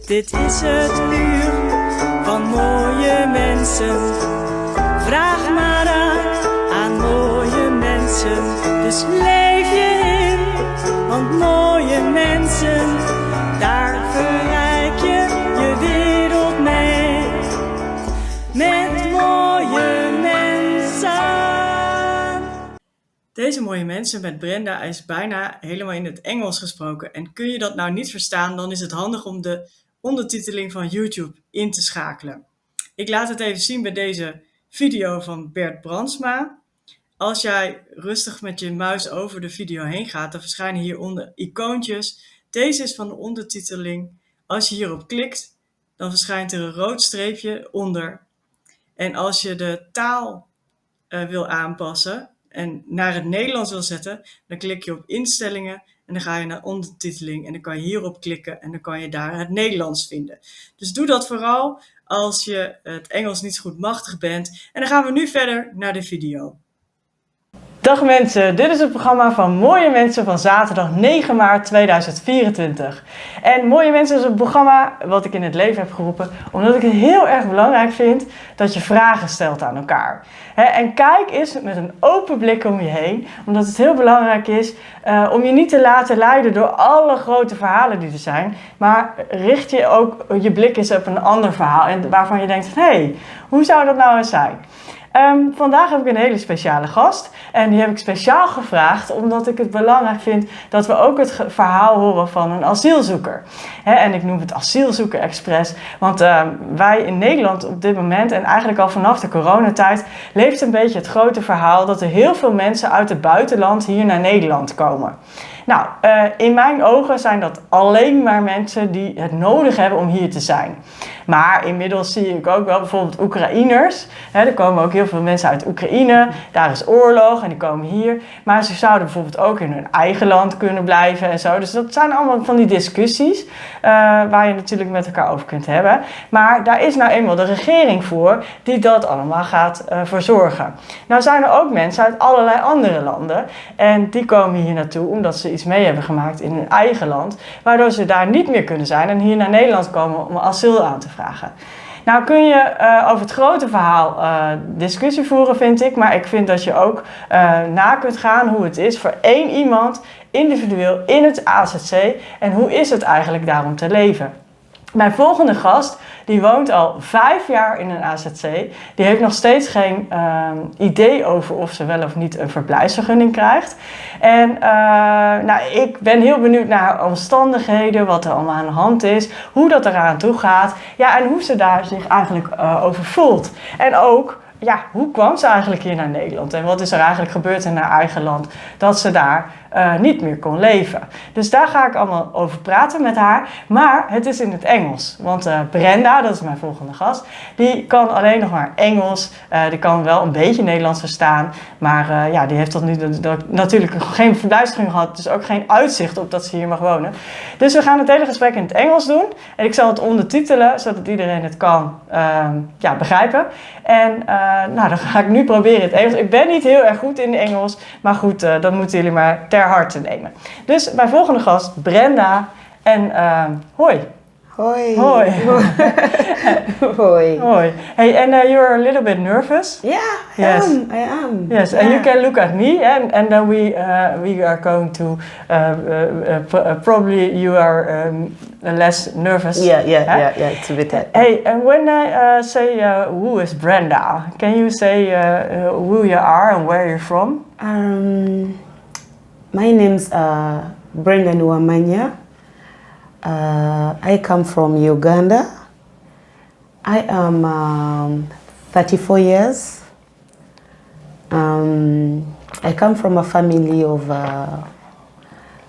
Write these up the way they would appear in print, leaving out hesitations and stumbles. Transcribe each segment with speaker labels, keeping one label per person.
Speaker 1: Dit is het uur van mooie mensen. Vraag maar aan mooie mensen. Dus leef je in, want mooie mensen, daar verrijk je je wereld mee. Met mooie mensen. Deze mooie mensen met Brenda is bijna helemaal in het Engels gesproken. En kun je dat nou niet verstaan, dan is het handig om de ondertiteling van YouTube in te schakelen. Ik laat het even zien bij deze video van Bert Brandsma. Als jij rustig met je muis over de video heen gaat, dan verschijnen hieronder icoontjes. Deze is van de ondertiteling. Als je hierop klikt, dan verschijnt er een rood streepje onder. En als je de taal wil aanpassen en naar het Nederlands wil zetten, dan klik je op instellingen en dan ga je naar ondertiteling en dan kan je hierop klikken en dan kan je daar het Nederlands vinden. Dus doe dat vooral als je het Engels niet zo goed machtig bent. En dan gaan we nu verder naar de video. Dag mensen, dit is het programma van Mooie Mensen van zaterdag 9 maart 2024. En Mooie Mensen is een programma wat ik in het leven heb geroepen omdat ik het heel erg belangrijk vind dat je vragen stelt aan elkaar. En kijk eens met een open blik om je heen, omdat het heel belangrijk is om je niet te laten leiden door alle grote verhalen die er zijn, maar richt je ook je blik eens op een ander verhaal en waarvan je denkt, hé, hoe zou dat nou eens zijn? Vandaag heb ik een hele speciale gast en die heb ik speciaal gevraagd omdat ik het belangrijk vind dat we ook het verhaal horen van een asielzoeker. En ik noem het asielzoeker expres, want wij in Nederland op dit moment en eigenlijk al vanaf de coronatijd leeft een beetje het grote verhaal dat er heel veel mensen uit het buitenland hier naar Nederland komen. Nou, in mijn ogen zijn dat alleen maar mensen die het nodig hebben om hier te zijn. Maar inmiddels zie ik ook wel bijvoorbeeld Oekraïners. Er komen ook heel veel mensen uit Oekraïne. Daar is oorlog en die komen hier. Maar ze zouden bijvoorbeeld ook in hun eigen land kunnen blijven en zo. Dus dat zijn allemaal van die discussies waar je natuurlijk met elkaar over kunt hebben. Maar daar is nou eenmaal de regering voor die dat allemaal gaat verzorgen. Nou zijn er ook mensen uit allerlei andere landen. En die komen hier naartoe omdat ze iets mee hebben gemaakt in hun eigen land. Waardoor ze daar niet meer kunnen zijn en hier naar Nederland komen om asiel aan te vragen. Nou kun je over het grote verhaal discussie voeren, vind ik. Maar ik vind dat je ook na kunt gaan hoe het is voor één iemand individueel in het AZC. En hoe is het eigenlijk daar om te leven. Mijn volgende gast, die woont al 5 jaar in een AZC. Die heeft nog steeds geen idee over of ze wel of niet een verblijfsvergunning krijgt. En ik ben heel benieuwd naar haar omstandigheden, wat er allemaal aan de hand is, hoe dat eraan toe gaat. Ja, en hoe ze daar zich eigenlijk over voelt. En ook, ja, hoe kwam ze eigenlijk hier naar Nederland? En wat is er eigenlijk gebeurd in haar eigen land dat ze daar niet meer kon leven? Dus daar ga ik allemaal over praten met haar. Maar het is in het Engels. Want Brenda, dat is mijn volgende gast, die kan alleen nog maar Engels. Die kan wel een beetje Nederlands verstaan. Maar die heeft tot nu natuurlijk geen verblijfsvergunning gehad. Dus ook geen uitzicht op dat ze hier mag wonen. Dus we gaan het hele gesprek in het Engels doen. En ik zal het ondertitelen, zodat iedereen het kan begrijpen. En dan ga ik nu proberen het Engels. Ik ben niet heel erg goed in Engels. Maar goed, dat moeten jullie maar ter harte nemen. Dus mijn volgende gast, Brenda. En hoi.
Speaker 2: Hoi.
Speaker 1: Hoi.
Speaker 2: Hoi.
Speaker 1: Hoi. Hey, and you're a little bit nervous?
Speaker 2: Yeah,
Speaker 1: Yes.
Speaker 2: I am.
Speaker 1: Yes, and you can look at me, and then we are going to probably you are less nervous.
Speaker 2: Yeah. It's a bit.
Speaker 1: Hey, and when I say who is Brenda, can you say who you are and where you're from?
Speaker 2: My name's Brenda Nuamanya. I come from Uganda. I am 34 years. I come from a family of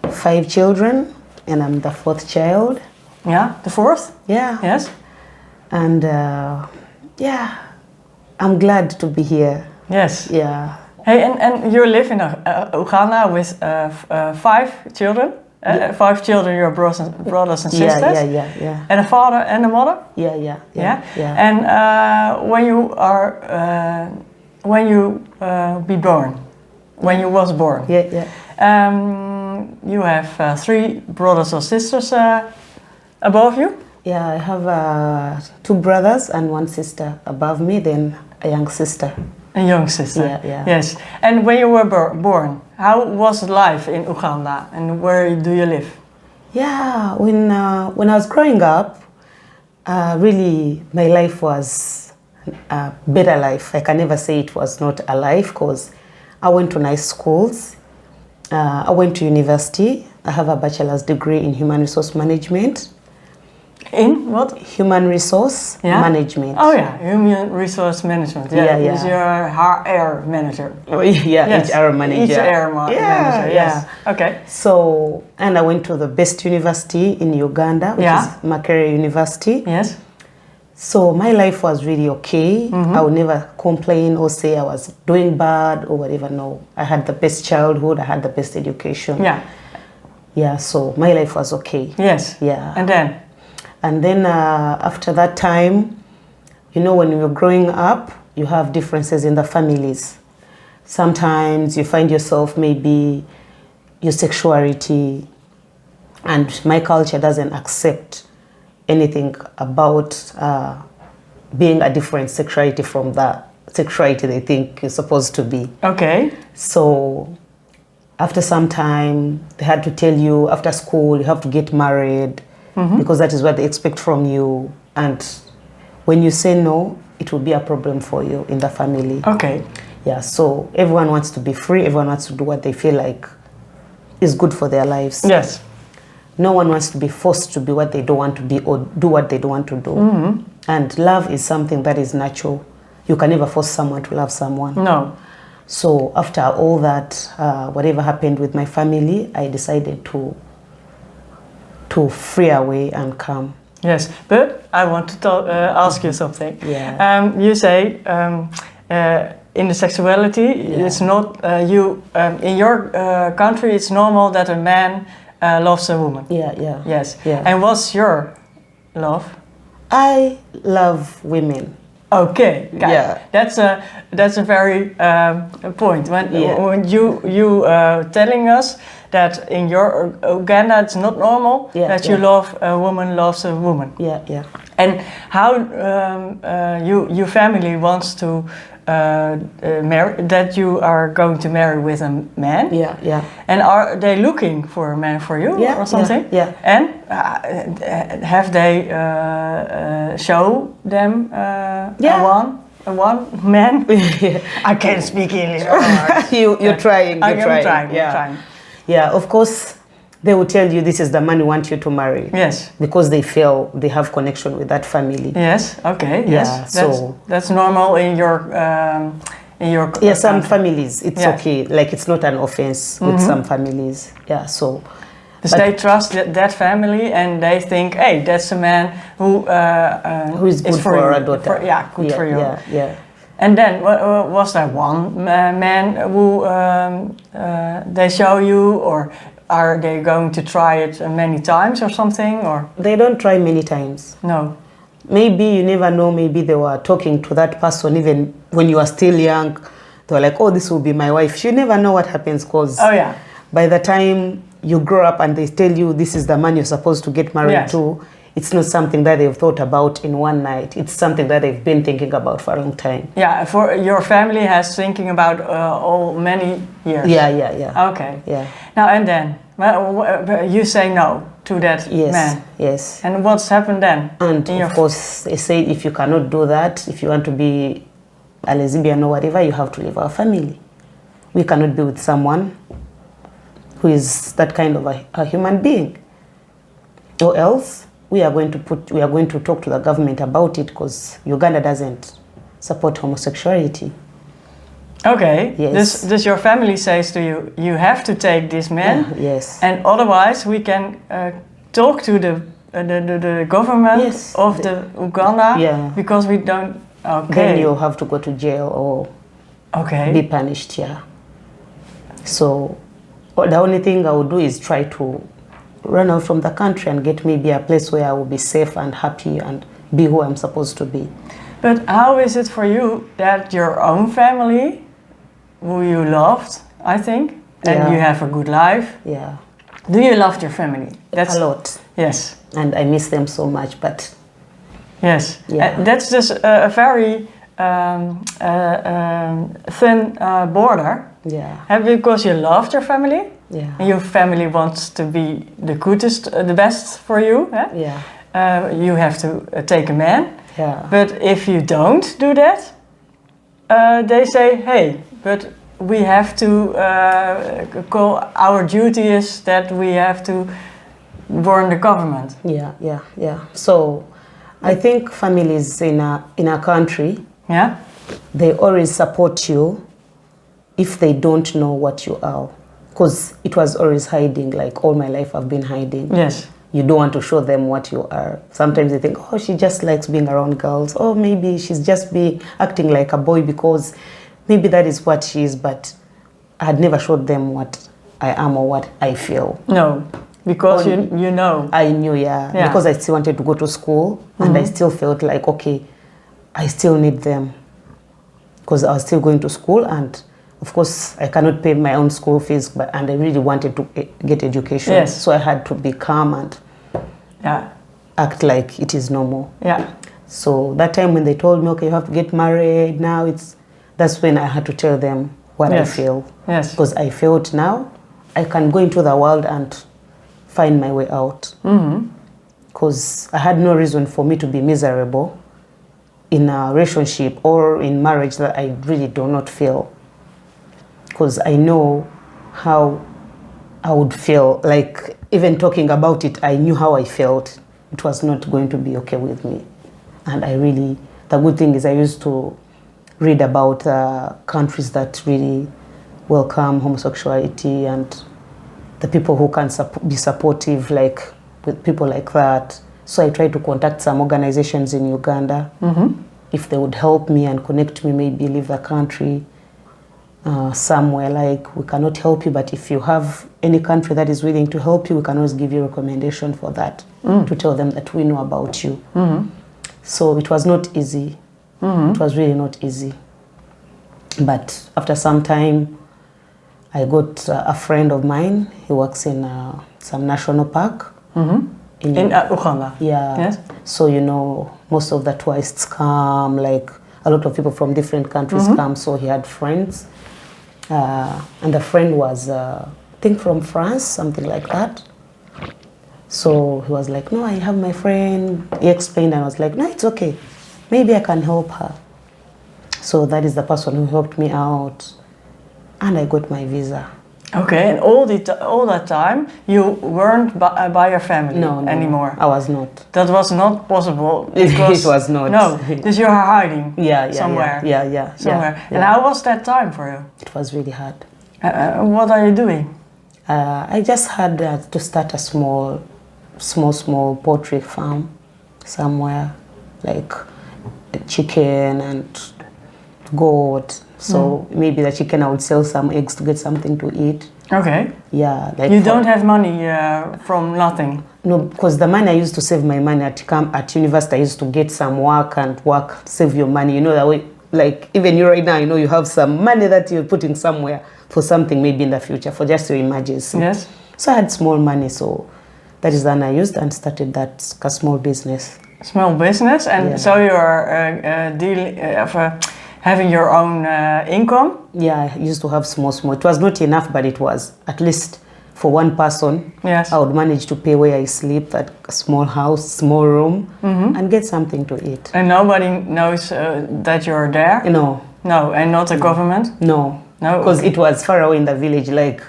Speaker 2: 5 children, and I'm the 4th child.
Speaker 1: Yeah, the 4th?
Speaker 2: Yeah.
Speaker 1: Yes.
Speaker 2: And I'm glad to be here.
Speaker 1: Yes.
Speaker 2: Yeah.
Speaker 1: Hey, and you live in Uganda with 5 children? 5 children, your brothers and sisters?
Speaker 2: Yeah.
Speaker 1: And a father and a mother?
Speaker 2: Yeah.
Speaker 1: And when you was born?
Speaker 2: Yeah.
Speaker 1: You have 3 brothers or sisters above you?
Speaker 2: Yeah, I have 2 brothers and 1 sister above me, then a young sister.
Speaker 1: A young sister.
Speaker 2: Yeah, yeah.
Speaker 1: Yes. And when you were born, how was life in Uganda and where do you live?
Speaker 2: Yeah, when I was growing up, really my life was a better life. I can never say it was not a life because I went to nice schools. I went to university. I have a bachelor's degree in human resource management.
Speaker 1: In what?
Speaker 2: Human resource management.
Speaker 1: Oh yeah, human resource management. Yeah,
Speaker 2: Yeah, yeah.
Speaker 1: Because you're HR manager.
Speaker 2: Oh, yeah,
Speaker 1: Yes.
Speaker 2: HR manager.
Speaker 1: Manager. Yes. Okay.
Speaker 2: So, and I went to the best university in Uganda, which is Makerere University.
Speaker 1: Yes.
Speaker 2: So my life was really okay. I would never complain or say I was doing bad or whatever. No, I had the best childhood. I had the best education.
Speaker 1: Yeah.
Speaker 2: Yeah, so my life was okay.
Speaker 1: Yes.
Speaker 2: Yeah.
Speaker 1: And then?
Speaker 2: After that time, you know, when you're growing up, you have differences in the families. Sometimes you find yourself maybe your sexuality, and my culture doesn't accept anything about being a different sexuality from the sexuality they think you're supposed to be.
Speaker 1: Okay.
Speaker 2: So after some time, they had to tell you after school you have to get married because that is what they expect from you. And when you say no, it will be a problem for you in the family.
Speaker 1: Okay.
Speaker 2: Yeah, so everyone wants to be free. Everyone wants to do what they feel like is good for their lives.
Speaker 1: Yes.
Speaker 2: No one wants to be forced to be what they don't want to be or do what they don't want to do. And love is something that is natural. You can never force someone to love someone.
Speaker 1: No.
Speaker 2: So after all that, whatever happened with my family, I decided to free away and come.
Speaker 1: Yes, but I want to ask you something.
Speaker 2: Yeah.
Speaker 1: You say in the sexuality, it's not you. In your country, it's normal that a man loves a woman.
Speaker 2: Yeah, yeah.
Speaker 1: Yes.
Speaker 2: Yeah.
Speaker 1: And what's your love?
Speaker 2: I love women.
Speaker 1: Okay.
Speaker 2: Yeah.
Speaker 1: That's a very point. When you telling us that in your Uganda it's not normal that you love a woman loves a woman.
Speaker 2: Yeah, yeah.
Speaker 1: And how your family wants to marry, that you are going to marry with a man?
Speaker 2: Yeah, yeah.
Speaker 1: And are they looking for a man for you or something?
Speaker 2: Yeah.
Speaker 1: And have they show them one man? I can't speak English.
Speaker 2: You're trying.
Speaker 1: I'm trying.
Speaker 2: Yeah, of course, they will tell you this is the man we want you to marry.
Speaker 1: Yes.
Speaker 2: Because they feel they have connection with that family.
Speaker 1: Yes. Okay.
Speaker 2: Yeah.
Speaker 1: Yes. That's normal in your.
Speaker 2: Yeah, some families it's okay. Like it's not an offense with some families. Yeah. So.
Speaker 1: They trust that family and they think, hey, that's a man who
Speaker 2: is good for our daughter.
Speaker 1: Good for you.
Speaker 2: Yeah, yeah.
Speaker 1: And then was there one man who they show you, or are they going to try it many times or something? Or
Speaker 2: they don't try many times.
Speaker 1: No.
Speaker 2: Maybe you never know. Maybe they were talking to that person even when you are still young. They were like, "Oh, this will be my wife." You never know what happens because by the time you grow up and they tell you this is the man you're supposed to get married to, it's not something that they've thought about in one night. It's something that they've been thinking about for a long time.
Speaker 1: Yeah, for your family has thinking about all many years.
Speaker 2: Yeah.
Speaker 1: Okay.
Speaker 2: Yeah.
Speaker 1: Now and then, you say no to that man.
Speaker 2: Yes.
Speaker 1: And what's happened then?
Speaker 2: And of course, they say if you cannot do that, if you want to be a lesbian or whatever, you have to leave our family. We cannot be with someone who is that kind of a human being, or else we are going to talk to the government about it because Uganda doesn't support homosexuality.
Speaker 1: Okay.
Speaker 2: Yes.
Speaker 1: This your family says to you, you have to take this man.
Speaker 2: Yeah, yes.
Speaker 1: And otherwise we can talk to the government of the Uganda.
Speaker 2: Yeah.
Speaker 1: Because we don't. Okay.
Speaker 2: Then you have to go to jail or be punished. Yeah. So the only thing I would do is try to run out from the country and get maybe a place where I will be safe and happy and be who I'm supposed to be.
Speaker 1: But how is it for you that your own family, who you loved, I think, and you have a good life, Do you love your family?
Speaker 2: That's a lot.
Speaker 1: Yes.
Speaker 2: And I miss them so much, but...
Speaker 1: Yes.
Speaker 2: Yeah.
Speaker 1: That's just a very thin border.
Speaker 2: Yeah.
Speaker 1: Because you loved your family.
Speaker 2: Yeah.
Speaker 1: And your family wants to be the goodest, the best for you. Eh?
Speaker 2: Yeah.
Speaker 1: You have to take a man.
Speaker 2: Yeah.
Speaker 1: But if you don't do that, they say, hey, but we have to call, our duty is that we have to warn the government.
Speaker 2: Yeah, yeah, yeah. So I think families in a country,
Speaker 1: yeah,
Speaker 2: they always support you if they don't know what you are. Because it was always hiding, like all my life I've been hiding.
Speaker 1: Yes.
Speaker 2: You don't want to show them what you are. Sometimes they think, oh, she just likes being around girls. Oh, maybe she's just acting like a boy because maybe that is what she is, but I had never showed them what I am or what I feel.
Speaker 1: No, because you know.
Speaker 2: I knew, yeah. Because I still wanted to go to school and I still felt like, okay, I still need them. Because I was still going to school and of course, I cannot pay my own school fees, and I really wanted to get education.
Speaker 1: Yes.
Speaker 2: So I had to be calm and act like it is normal.
Speaker 1: Yeah.
Speaker 2: So that time when they told me, okay, you have to get married now, that's when I had to tell them what I feel.
Speaker 1: Yes.
Speaker 2: Because I felt now I can go into the world and find my way out. Because I had no reason for me to be miserable in a relationship or in marriage that I really do not feel. Because I know how I would feel, like even talking about it, I knew how I felt. It was not going to be okay with me. And the good thing is I used to read about countries that really welcome homosexuality and the people who can be supportive, like with people like that. So I tried to contact some organizations in Uganda, if they would help me and connect me, maybe leave the country. Somewhere like we cannot help you, but if you have any country that is willing to help you, we can always give you a recommendation for that, to tell them that we know about you. So it was not easy. It was really not easy. But after some time, I got a friend of mine. He works in some national park. In
Speaker 1: Uganda?
Speaker 2: Yeah.
Speaker 1: Yes.
Speaker 2: So, most of the tourists come, like a lot of people from different countries come. So he had friends. And the friend was, I think from France, something like that. So he was like, no, I have my friend. He explained and I was like, no, it's okay. Maybe I can help her. So that is the person who helped me out. And I got my visa.
Speaker 1: Okay, and all that time you weren't by your family anymore?
Speaker 2: I was not.
Speaker 1: That was not possible because...
Speaker 2: It was not.
Speaker 1: No, because you are hiding somewhere.
Speaker 2: Yeah.
Speaker 1: Somewhere. And how was that time for you?
Speaker 2: It was really hard.
Speaker 1: What are you doing?
Speaker 2: I just had to start a small poultry farm somewhere, like the chicken and goat. So maybe the chicken I would sell some eggs to get something to eat.
Speaker 1: Okay.
Speaker 2: Yeah. Like
Speaker 1: you don't have money from nothing?
Speaker 2: No, because the money I used to save my money at university, I used to get some work, save your money. That way, like even you right now, you have some money that you're putting somewhere for something maybe in the future, for just your emergency.
Speaker 1: Yes.
Speaker 2: So I had small money, so that is then I used and started that small business.
Speaker 1: Small business, and so you're having your own income?
Speaker 2: Yeah, I used to have small. It was not enough, but it was at least for one person.
Speaker 1: Yes.
Speaker 2: I would manage to pay where I sleep, that small house, small room, and get something to eat.
Speaker 1: And nobody knows that you're there?
Speaker 2: No.
Speaker 1: No, and not the government?
Speaker 2: No.
Speaker 1: No,
Speaker 2: because it was far away in the village, like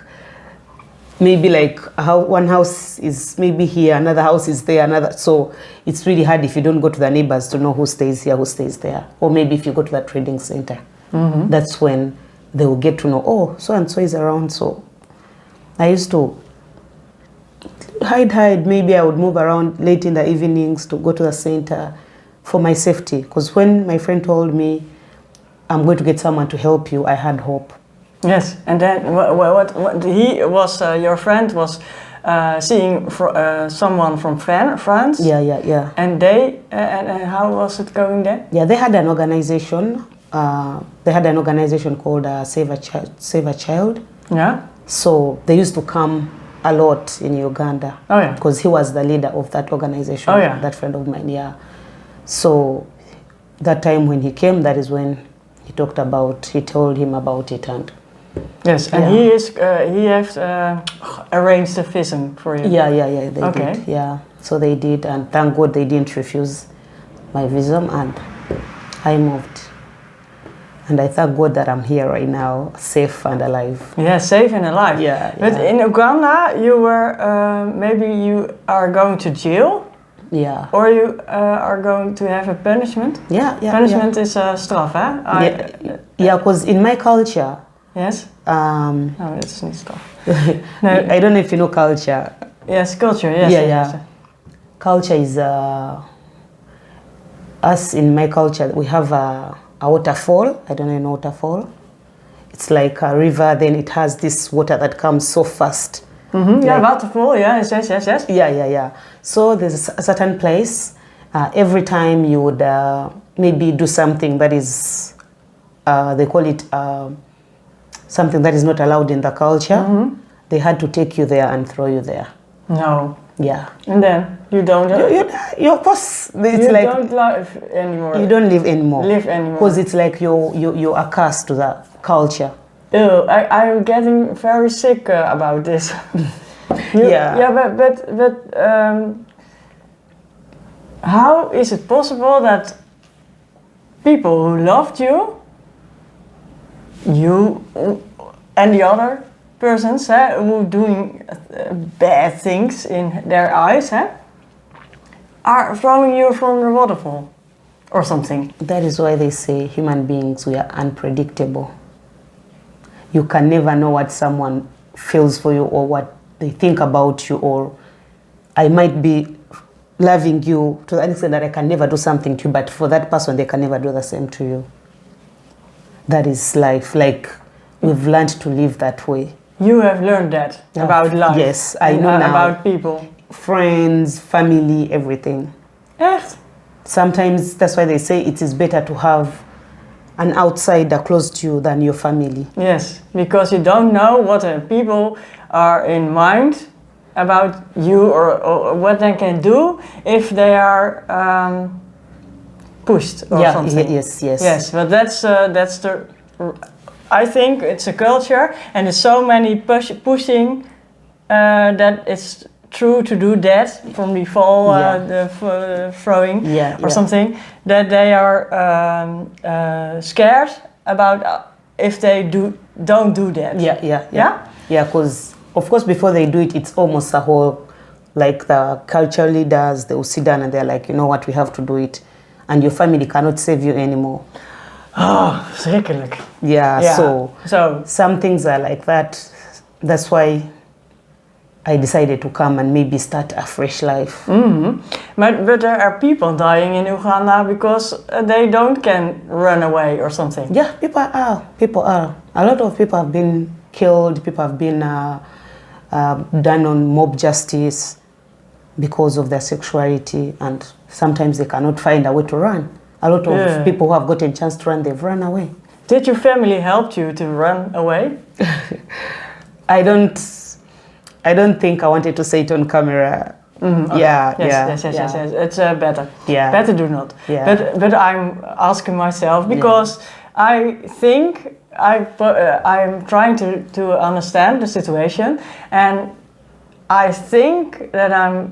Speaker 2: maybe like one house is maybe here, another house is there, another. So it's really hard if you don't go to the neighbors to know who stays here, who stays there. Or maybe if you go to the trading center, that's when they will get to know, oh, so and so is around. So I used to hide. Maybe I would move around late in the evenings to go to the center for my safety. Because when my friend told me, I'm going to get someone to help you, I had hope.
Speaker 1: Yes, and then what he was, your friend was seeing someone from France.
Speaker 2: Yeah.
Speaker 1: And they, and how was it going there?
Speaker 2: Yeah, they had an organization. They had an organization called Save a Child.
Speaker 1: Yeah.
Speaker 2: So they used to come a lot in Uganda.
Speaker 1: Oh yeah.
Speaker 2: Because he was the leader of that organization.
Speaker 1: Oh, yeah.
Speaker 2: That friend of mine, yeah. So that time when he came, that is when he told him about it, and
Speaker 1: Yes, and
Speaker 2: yeah.
Speaker 1: he has arranged a visum for you.
Speaker 2: Yeah, they
Speaker 1: Okay.
Speaker 2: did. Yeah, so they did, and thank God they didn't refuse my visa, and I moved. And I thank God that I'm here right now, safe and alive.
Speaker 1: Yeah, safe and alive.
Speaker 2: Yeah,
Speaker 1: But
Speaker 2: yeah.
Speaker 1: in Uganda, you were maybe you are going to jail,
Speaker 2: Yeah.
Speaker 1: or you are going to have a punishment.
Speaker 2: Yeah.
Speaker 1: Punishment is straf, hè?
Speaker 2: Yeah, because in my culture,
Speaker 1: Yes.
Speaker 2: um,
Speaker 1: No, it's not straf. No.
Speaker 2: I don't know if you know culture.
Speaker 1: Yes, culture. Yes.
Speaker 2: Yeah,
Speaker 1: yes.
Speaker 2: Culture is us in my culture. We have a waterfall. I don't know if you know waterfall. It's like a river. Then it has this water that comes so fast.
Speaker 1: Mm-hmm. Yeah, waterfall. Yeah, yes.
Speaker 2: Yeah. So there's a certain place. Every time you would maybe do something that is, they call it something that is not allowed in the culture.
Speaker 1: Mm-hmm.
Speaker 2: They had to take you there and throw you there.
Speaker 1: No.
Speaker 2: Yeah.
Speaker 1: And then you don't.
Speaker 2: You of course. It's
Speaker 1: You
Speaker 2: like
Speaker 1: don't live anymore.
Speaker 2: you don't live anymore.
Speaker 1: Because
Speaker 2: it's like you are cursed to the culture.
Speaker 1: Ew, I'm getting very sick about this.
Speaker 2: Yeah.
Speaker 1: But how is it possible that people who loved you and the other persons who doing bad things in their eyes are throwing you from the waterfall or something?
Speaker 2: That is why they say human beings, we are unpredictable. You can never know what someone feels for you or what they think about you, or I might be loving you to the extent that I can never do something to you, but for that person they can never do the same to you. That is life. Like, we've learned to live that way.
Speaker 1: You have learned that about life.
Speaker 2: Yes, I know now.
Speaker 1: About people.
Speaker 2: Friends, family, everything.
Speaker 1: Echt?
Speaker 2: Sometimes that's why they say it is better to have an outsider close to you than your family.
Speaker 1: Yes, because you don't know what people are in mind about you, or what they can do if they are pushed or something.
Speaker 2: Yes.
Speaker 1: Yes, but that's the. I think it's a culture, and there's so many pushing that it's true to do that from the fall, throwing or something, that they are scared about if they don't do that.
Speaker 2: Yeah, because of course before they do it, it's almost a whole, like the cultural leaders, they will sit down and they're like, you know what, we have to do it, and your family cannot save you anymore.
Speaker 1: Oh, verschrikkelijk.
Speaker 2: Yeah. So some things are like that. That's why I decided to come and maybe start a fresh life.
Speaker 1: Mm-hmm. But there are people dying in Uganda because they can run away or something.
Speaker 2: Yeah, people are. A lot of people have been killed. People have been done on mob justice because of their sexuality, and sometimes they cannot find a way to run. A lot of people who have gotten a chance to run, they've run away.
Speaker 1: Did your family help you to run away?
Speaker 2: I don't think I wanted to say it on camera.
Speaker 1: Mm-hmm, okay. Yes. It's better.
Speaker 2: Yeah.
Speaker 1: Better do not.
Speaker 2: Yeah.
Speaker 1: But I'm asking myself because I think I'm trying to understand the situation, and I think that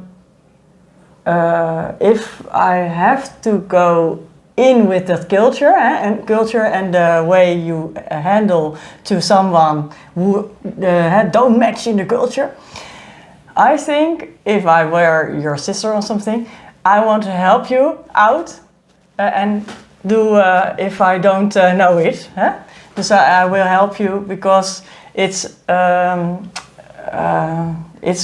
Speaker 1: if I have to go in with that culture and the way you handle to someone who don't match in the culture. I think if I were your sister or something, I want to help you out and do if I don't know it. So I will help you because it's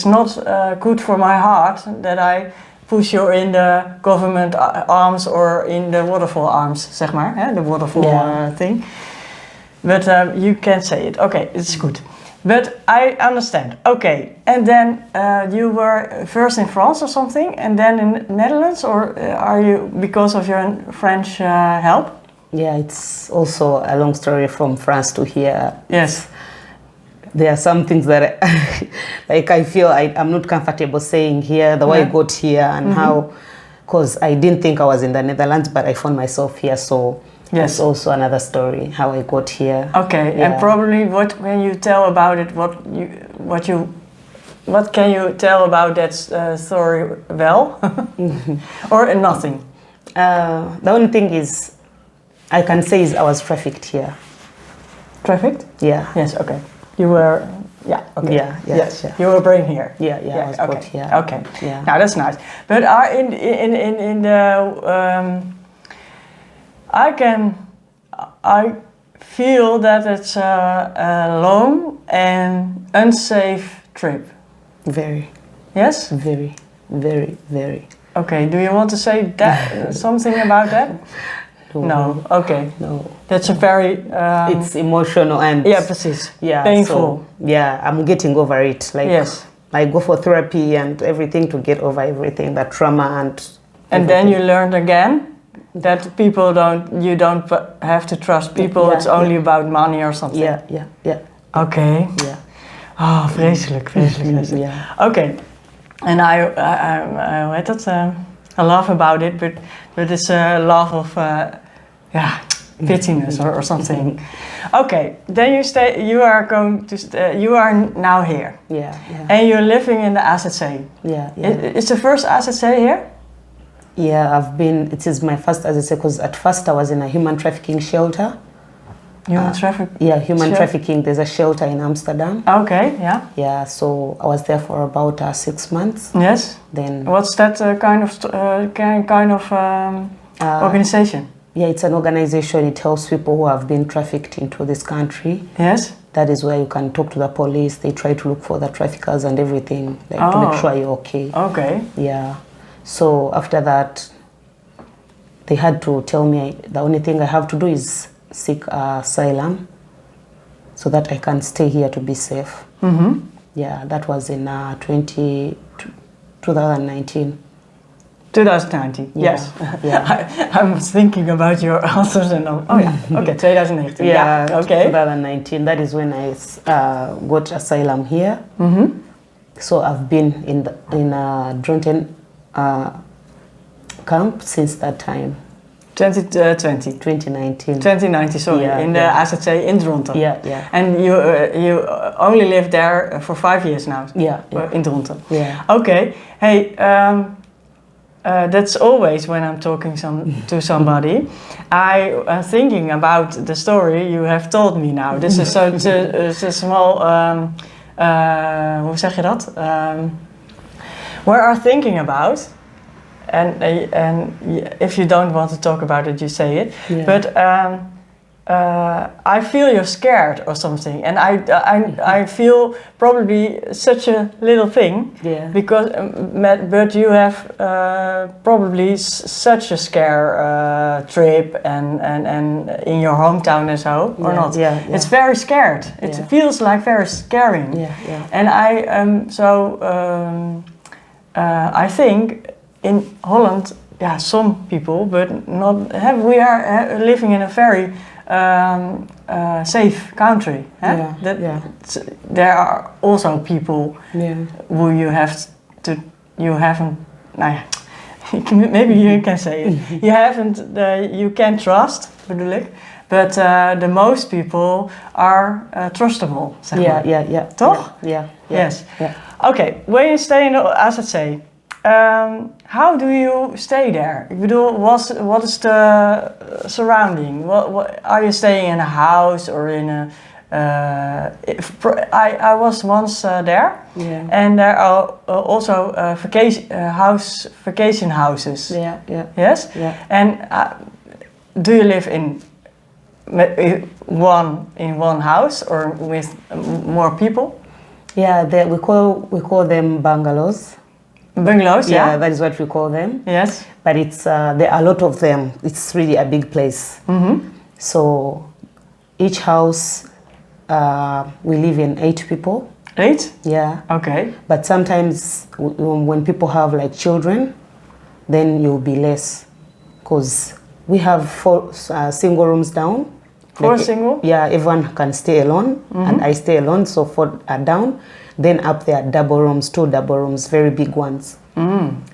Speaker 1: not good for my heart that I push you in the government arms or in the waterfall arms, zeg maar, the waterfall thing. But you can't say it. Okay, it's good. But I understand. Okay, and then you were first in France or something, and then in Netherlands, or are you because of your French help?
Speaker 2: Yeah, it's also a long story from France to here.
Speaker 1: Yes.
Speaker 2: there are some things that like I feel I'm not comfortable saying here, the way I got here and how, because I didn't think I was in the Netherlands, but I found myself here, so it's also another story, how I got here.
Speaker 1: Okay, and probably what can you tell about it, what can you tell about that story well? Or nothing?
Speaker 2: The only thing is, I can say is I was trafficked here.
Speaker 1: Trafficked?
Speaker 2: Yeah.
Speaker 1: Yes, okay. You were, okay. Yes, you were born here.
Speaker 2: Yeah, I was brought here.
Speaker 1: Okay,
Speaker 2: yeah.
Speaker 1: Now that's nice. But are in the, I feel that it's a long and unsafe trip.
Speaker 2: Very.
Speaker 1: Yes?
Speaker 2: Very, very, very.
Speaker 1: Okay, do you want to say that something about that? No. Okay.
Speaker 2: No.
Speaker 1: That's a very...
Speaker 2: it's emotional and...
Speaker 1: Yeah, precies.
Speaker 2: Yeah,
Speaker 1: painful.
Speaker 2: So, I'm getting over it. Like,
Speaker 1: yes.
Speaker 2: I go for therapy and everything to get over everything, that trauma and...
Speaker 1: And then you learned again that you don't have to trust people, it's only about money or something.
Speaker 2: Yeah.
Speaker 1: Okay.
Speaker 2: Yeah.
Speaker 1: Oh, vreselijk.
Speaker 2: Yeah.
Speaker 1: Okay. And I laugh about it, but it's a laugh of pittiness or something. Okay, then you are now here.
Speaker 2: Yeah.
Speaker 1: And you're living in the AZC.
Speaker 2: Yeah.
Speaker 1: Is the first AZC here?
Speaker 2: Yeah, it is my first AZC, because at first I was in a human trafficking shelter.
Speaker 1: Human trafficking?
Speaker 2: Yeah, human trafficking. There's a shelter in Amsterdam.
Speaker 1: Okay, yeah.
Speaker 2: Yeah, so I was there for about 6 months.
Speaker 1: Yes.
Speaker 2: Then.
Speaker 1: What's that kind of organization?
Speaker 2: Yeah, it's an organization. It helps people who have been trafficked into this country.
Speaker 1: Yes.
Speaker 2: That is where you can talk to the police. They try to look for the traffickers and everything, to make sure you're okay.
Speaker 1: Okay.
Speaker 2: Yeah. So after that, they had to tell me the only thing I have to do is seek asylum so that I can stay here to be safe.
Speaker 1: Mm-hmm.
Speaker 2: Yeah, that was in 2019.
Speaker 1: 2019, yes.
Speaker 2: Yeah.
Speaker 1: I was thinking about your answers and okay, 2019.
Speaker 2: Yeah,
Speaker 1: okay.
Speaker 2: 2019, that is when I got asylum here.
Speaker 1: Mm-hmm.
Speaker 2: So I've been in Dronten camp since that time.
Speaker 1: 2019. 2019, sorry, in the AZC in Dronten.
Speaker 2: Yeah.
Speaker 1: And you only lived there for 5 years now?
Speaker 2: Yeah.
Speaker 1: In Dronten.
Speaker 2: Yeah.
Speaker 1: Okay. Hey, that's always when I'm talking to somebody. I am thinking about the story you have told me now. This is it's a small, hoe zeg je dat? We are thinking about, and if you don't want to talk about it, you say it.
Speaker 2: Yeah.
Speaker 1: But I feel you're scared or something, and I feel probably such a little thing.
Speaker 2: Yeah.
Speaker 1: Because, but you have probably such a scare trip and in your hometown and so, or not?
Speaker 2: Yeah.
Speaker 1: It's very scared. It feels like very scaring.
Speaker 2: Yeah.
Speaker 1: And I think in Holland, some people, but not. We are living in a very safe country. There are also people who you haven't. Maybe you can say it. You can't trust, bedoel ik. But the most people are trustable. Zeg maar.
Speaker 2: Yeah.
Speaker 1: Toch?
Speaker 2: Yeah.
Speaker 1: Yes.
Speaker 2: Yeah.
Speaker 1: Okay, when you stay in the AZC, how do you stay there? Ik bedoel, what is the surrounding? What are you staying in a house or in a? I was once there, and there are also vacation houses.
Speaker 2: Yeah.
Speaker 1: Yes.
Speaker 2: Yeah.
Speaker 1: And do you live in one house or with more people?
Speaker 2: Yeah, we call them bungalows.
Speaker 1: Bungalows,
Speaker 2: yeah, that is what we call them.
Speaker 1: Yes,
Speaker 2: but it's there are a lot of them. It's really a big place.
Speaker 1: Mm-hmm.
Speaker 2: So each house we live in 8 people.
Speaker 1: 8?
Speaker 2: Yeah.
Speaker 1: Okay.
Speaker 2: But sometimes when people have like children, then you'll be less, because we have 4 single rooms down.
Speaker 1: For single?
Speaker 2: Yeah, everyone can stay alone, and I stay alone. So for down, then up there, double rooms, 2 double rooms, very big ones.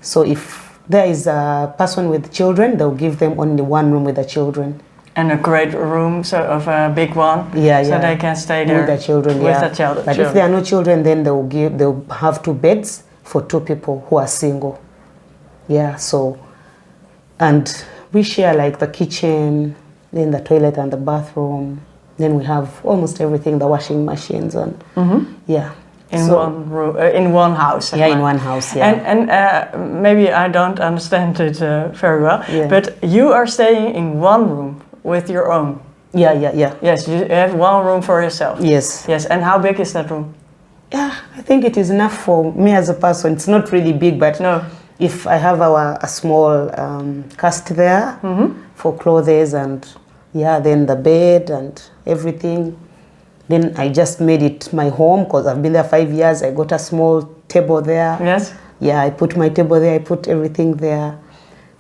Speaker 2: So if there is a person with children, they'll give them only 1 room with the children.
Speaker 1: And a great room, so of a big one,
Speaker 2: Yeah,
Speaker 1: so
Speaker 2: yeah.
Speaker 1: they can stay there
Speaker 2: With the children,
Speaker 1: with
Speaker 2: yeah.
Speaker 1: the children.
Speaker 2: But if there are no children, then they'll have 2 beds for 2 people who are single. Yeah, so, and we share like the kitchen, then the toilet and the bathroom. Then we have almost everything, the washing machines and yeah.
Speaker 1: In
Speaker 2: So-
Speaker 1: one room, in one house. zeg
Speaker 2: Yeah, in
Speaker 1: maar.
Speaker 2: one house, yeah.
Speaker 1: And maybe I don't understand it very well,
Speaker 2: Yeah.
Speaker 1: but you are staying in one room with your own.
Speaker 2: Yeah.
Speaker 1: Yes, you have 1 room for yourself.
Speaker 2: Yes.
Speaker 1: Yes, and how big is that room?
Speaker 2: Yeah, I think it is enough for me as a person. It's not really big, but
Speaker 1: No.
Speaker 2: if I have a small cast there for clothes and yeah, then the bed and everything, then I just made it my home because I've been there 5 years. I got a small table there.
Speaker 1: Yes.
Speaker 2: Yeah, I put my table there. I put everything there.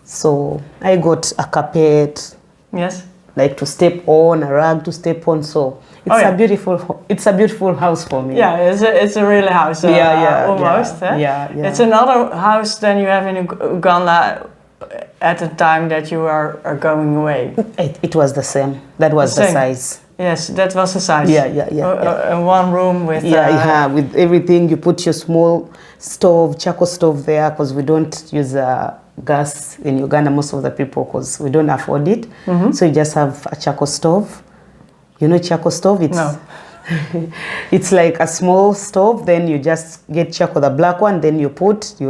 Speaker 2: So I got a carpet,
Speaker 1: Yes.
Speaker 2: like to step on, a rug to step on. So it's
Speaker 1: Oh, yeah.
Speaker 2: it's a beautiful house for me.
Speaker 1: Yeah, it's a real house. Almost.
Speaker 2: yeah,
Speaker 1: eh?
Speaker 2: yeah.
Speaker 1: It's another house than you have in Uganda at the time that you are going away.
Speaker 2: It was the same. That was
Speaker 1: The
Speaker 2: the
Speaker 1: same.
Speaker 2: size.
Speaker 1: Yes, that was the size.
Speaker 2: Yeah.
Speaker 1: 1 room with.
Speaker 2: Yeah, with everything. You put your small stove, charcoal stove there, because we don't use gas in Uganda, most of the people, because we don't afford it. So you just have a charcoal stove. You know charcoal stove? It's,
Speaker 1: No.
Speaker 2: it's like a small stove, then you just get charcoal, the black one, then you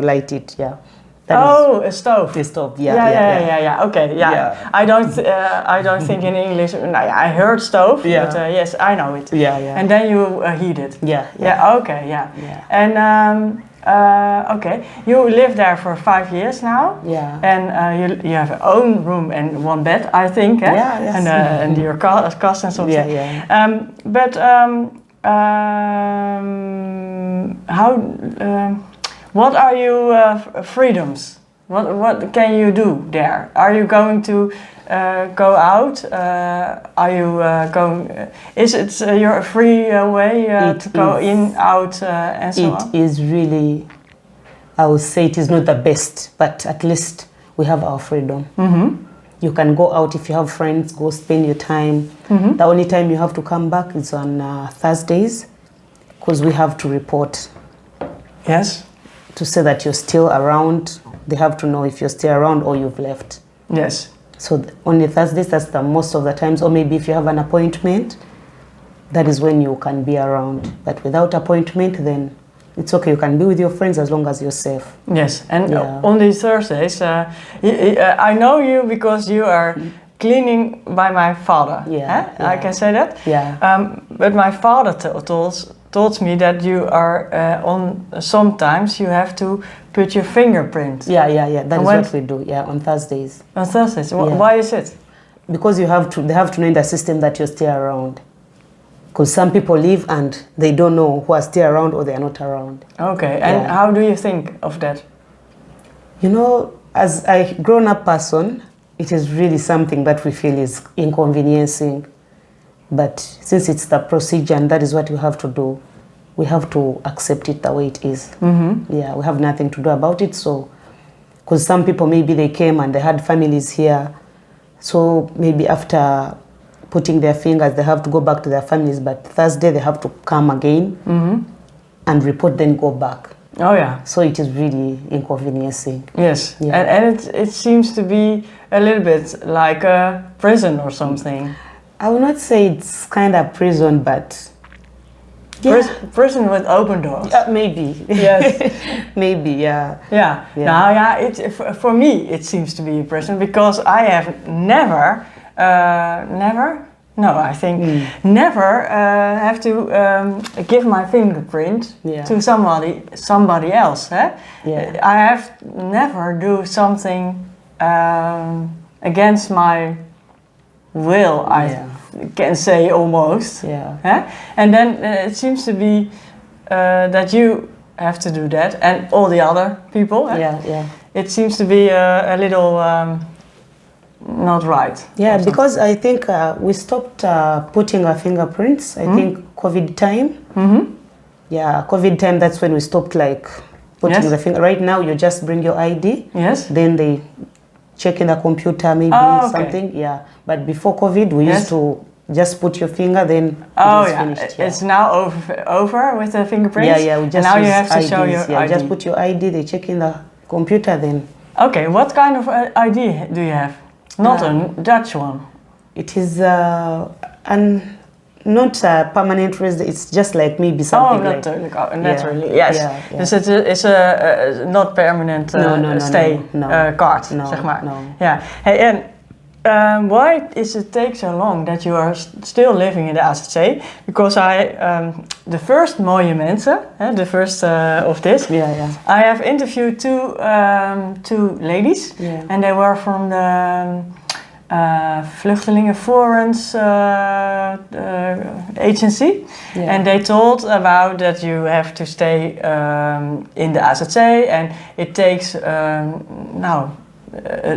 Speaker 2: light it, yeah. That is
Speaker 1: A stove.
Speaker 2: the stove,
Speaker 1: Yeah. Okay, yeah.
Speaker 2: Yeah.
Speaker 1: I don't think in English. No, I heard stove,
Speaker 2: Yeah.
Speaker 1: but yes, I know it.
Speaker 2: Yeah.
Speaker 1: And then you heat it.
Speaker 2: Yeah.
Speaker 1: Yeah. Okay. Yeah. And okay, you live there for 5 years now.
Speaker 2: Yeah.
Speaker 1: And you have your own room and 1 bed, I think. Eh?
Speaker 2: Yeah, yes.
Speaker 1: And your cost and something.
Speaker 2: Yeah.
Speaker 1: But how? What are your freedoms? What can you do there? Are you going to go out? Are you going? Is it your free way to go in, out, and so on?
Speaker 2: It is really, I would say it is not the best, but at least we have our freedom. You can go out if you have friends, go spend your time. The only time you have to come back is on Thursdays, because we have to report
Speaker 1: Yes.
Speaker 2: to say that you're still around. They have to know if you're still around or you've left.
Speaker 1: Yes.
Speaker 2: So only Thursdays, that's the most of the times. Or maybe if you have an appointment, that is when you can be around. But without appointment, then it's okay. You can be with your friends as long as you're safe.
Speaker 1: Yes. And
Speaker 2: Yeah.
Speaker 1: on these Thursdays, I know you because you are cleaning by my father.
Speaker 2: Yeah,
Speaker 1: I can say that.
Speaker 2: Yeah.
Speaker 1: But my father told me that you are sometimes you have to put your fingerprint
Speaker 2: Yeah. That is
Speaker 1: when-
Speaker 2: what we do. Yeah, on Thursdays,
Speaker 1: on Thursdays.
Speaker 2: Yeah.
Speaker 1: Why is it?
Speaker 2: because they have to know in the system that you're still around. Because some people leave and they don't know who are still around or they are not around.
Speaker 1: Okay. And
Speaker 2: Yeah.
Speaker 1: how do you think of that?
Speaker 2: You know, as a grown-up person, it is really something that we feel is inconveniencing. But since it's the procedure and that is what you have to do, we have to accept it the way it is. Yeah, we have nothing to do about it. So, because some people maybe they came and they had families here, so maybe after putting their fingers, they have to go back to their families. But Thursday they have to come again and report, then go back.
Speaker 1: Oh yeah.
Speaker 2: So it is really inconveniencing.
Speaker 1: Yes.
Speaker 2: Yeah.
Speaker 1: And it seems to be a little bit like a prison or something.
Speaker 2: I will not say it's kind of prison, but yeah,
Speaker 1: Prison with open doors.
Speaker 2: maybe.
Speaker 1: Yes.
Speaker 2: Maybe, yeah.
Speaker 1: Yeah.
Speaker 2: Yeah.
Speaker 1: Now, yeah. For me, it seems to be a prison because I have never. No, I think never have to give my fingerprint
Speaker 2: Yeah.
Speaker 1: to somebody else. Eh?
Speaker 2: Yeah.
Speaker 1: I have never do something against my will. I can say almost.
Speaker 2: Yeah.
Speaker 1: Eh? And then it seems to be that you have to do that, and all the other people. Eh?
Speaker 2: Yeah.
Speaker 1: It seems to be a little
Speaker 3: not right.
Speaker 2: Yeah,
Speaker 3: or something.
Speaker 2: because I think we stopped putting our fingerprints. I think COVID time. Yeah, COVID time. That's when we stopped like putting
Speaker 3: Yes.
Speaker 2: the finger. Right now, you just bring your ID.
Speaker 3: Yes.
Speaker 2: Then they check in the computer, maybe
Speaker 3: Oh, okay.
Speaker 2: something. Yeah, but before COVID, we
Speaker 3: Yes.
Speaker 2: used to just put your finger. Then
Speaker 3: Oh
Speaker 2: it is
Speaker 3: yeah,
Speaker 2: finished. Yeah.
Speaker 3: it's now over with the fingerprints.
Speaker 2: Yeah, we just
Speaker 3: and now you
Speaker 2: use
Speaker 3: have to show
Speaker 2: IDs.
Speaker 3: your
Speaker 2: Yeah,
Speaker 3: ID.
Speaker 2: just put your ID. They check in the computer. Then
Speaker 3: Okay, what kind of ID do you have? Not a Dutch one.
Speaker 2: it is not a permanent resident. It's just like maybe something like.
Speaker 3: Naturally, yes.
Speaker 2: Yeah.
Speaker 3: Dus it's a not permanent stay card, zeg maar.
Speaker 2: No.
Speaker 3: Yeah. Hey, and why is it take so long that you are still living in the AZC? Because the first Mooie Mensen, the first of this,
Speaker 2: Yeah.
Speaker 3: I have interviewed two ladies, and they were from the Vluchtelingenforums agency, and they told about that you have to stay in the AZC, and it takes a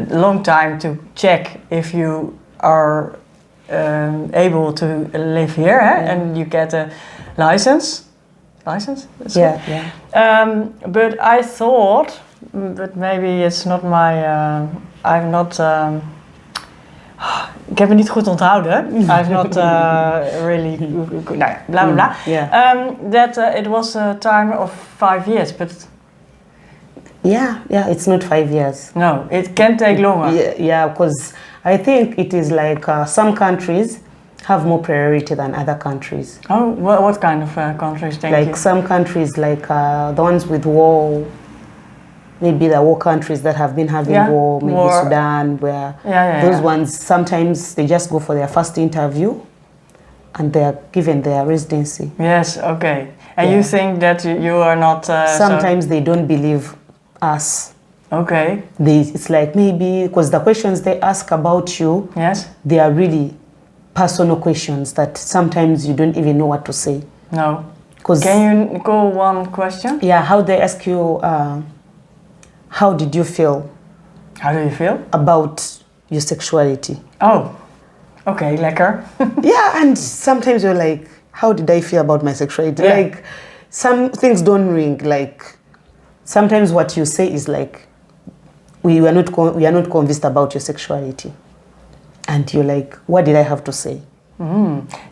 Speaker 3: long time to check if you are able to live here, and you get a license. That's
Speaker 2: Yeah.
Speaker 3: but I thought, but maybe it's not my. I'm not. Ik heb het niet goed onthouden. I've not really. Nou ja, bla bla bla. That it was a time of 5 years, but.
Speaker 2: Yeah, it's not 5 years.
Speaker 3: No, it can take longer.
Speaker 2: Yeah, because I think it is like some countries have more priority than other countries.
Speaker 3: Oh, what kind of countries?
Speaker 2: Like some countries, like the ones with war, maybe the war countries that have been having war, maybe Sudan, where those ones, sometimes they just go for their first interview and they are given their residency.
Speaker 3: Yes, okay. And you think that you are not...
Speaker 2: sometimes they don't believe us.
Speaker 3: Okay.
Speaker 2: It's like maybe, because the questions they ask about you, they are really personal questions that sometimes you don't even know what to say.
Speaker 3: No. Can you call one question?
Speaker 2: Yeah, how they ask you, how did you feel?
Speaker 3: How do you feel?
Speaker 2: About your sexuality.
Speaker 3: Oh, okay, lekker.
Speaker 2: Yeah, and sometimes you're like, how did I feel about my sexuality?
Speaker 3: Yeah.
Speaker 2: Like, some things don't ring. Like, sometimes what you say is like, we are not convinced about your sexuality. And you're like, what did I have to say?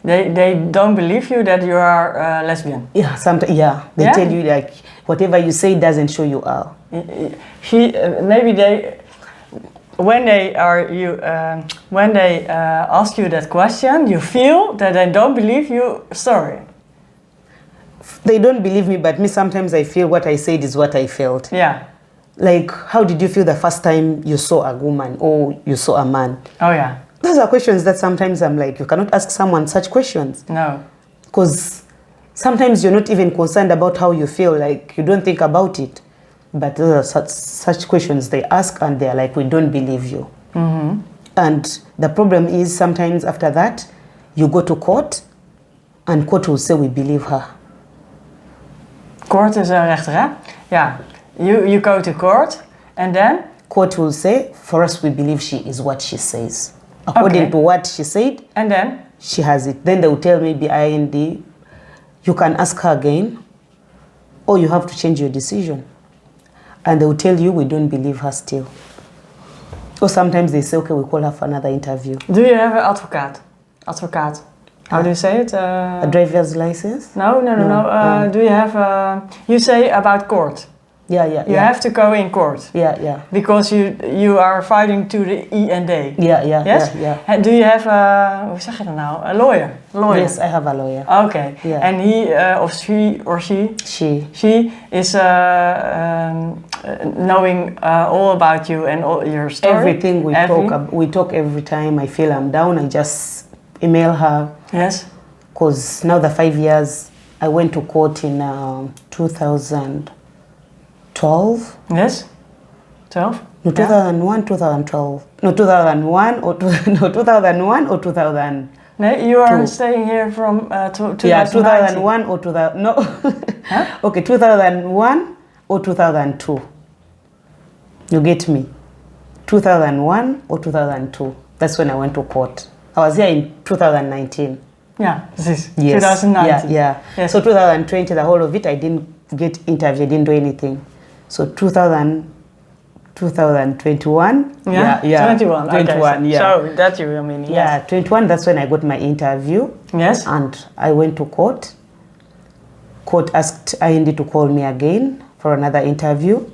Speaker 3: They don't believe you that you are lesbian.
Speaker 2: Yeah, they tell you like whatever you say doesn't show you are.
Speaker 3: When they ask you that question, you feel that they don't believe you. Sorry.
Speaker 2: They don't believe me, but me sometimes I feel what I said is what I felt.
Speaker 3: Yeah.
Speaker 2: Like, how did you feel the first time you saw a woman or you saw a man?
Speaker 3: Oh yeah.
Speaker 2: Those are questions that sometimes I'm like, you cannot ask someone such questions.
Speaker 3: No.
Speaker 2: Because sometimes you're not even concerned about how you feel, like you don't think about it. But those are such questions they ask and they're like, we don't believe you.
Speaker 3: Mm-hmm.
Speaker 2: And the problem is sometimes after that, you go to court and court will say, we believe her.
Speaker 3: Court is een rechter, hè? Yeah. You go to court and then?
Speaker 2: Court will say, for us, we believe she is what she says. According to what she said,
Speaker 3: and then
Speaker 2: she has it. Then they will tell maybe IND, you can ask her again, or you have to change your decision. And they will tell you we don't believe her still. Or sometimes they say, okay, we call her for another interview.
Speaker 3: Do you have an advocaat? Advocaat. How do you say it?
Speaker 2: A driver's license?
Speaker 3: No. Do you have? You say about court.
Speaker 2: Yeah.
Speaker 3: You have to go in court.
Speaker 2: Yeah.
Speaker 3: Because you are fighting to the IND.
Speaker 2: Yeah.
Speaker 3: Yes?
Speaker 2: Yeah.
Speaker 3: And do you have hoe zeg je dat nou? A lawyer?
Speaker 2: Yes, I have a lawyer.
Speaker 3: Okay.
Speaker 2: Yeah.
Speaker 3: And he or she? She is knowing all about you and all your story.
Speaker 2: Everything we talk every time I feel I'm down, I just email her.
Speaker 3: Yes.
Speaker 2: Because now the 5 years, I went to court in 2012.
Speaker 3: Yes. 12?
Speaker 2: No, 2001, 2012. No, 2001 or 2001 or 2000.
Speaker 3: No, you are staying here from 2019.
Speaker 2: Yeah, 2001 or 2000. No.
Speaker 3: Huh?
Speaker 2: Okay, 2001 or 2002. You get me? 2001 or 2002. That's when I went to court. I was here in 2019.
Speaker 3: Ja, precies.
Speaker 2: Yes.
Speaker 3: 2019.
Speaker 2: Yeah.
Speaker 3: Yes.
Speaker 2: So 2020, the whole of it, I didn't get interviewed, I didn't do anything. So 2021.
Speaker 3: Yeah? 21.
Speaker 2: 21,
Speaker 3: okay.
Speaker 2: yeah.
Speaker 3: So that you mean, yes.
Speaker 2: Yeah, 21, that's when I got my interview.
Speaker 3: Yes.
Speaker 2: And I went to court. Court asked IND to call me again for another interview.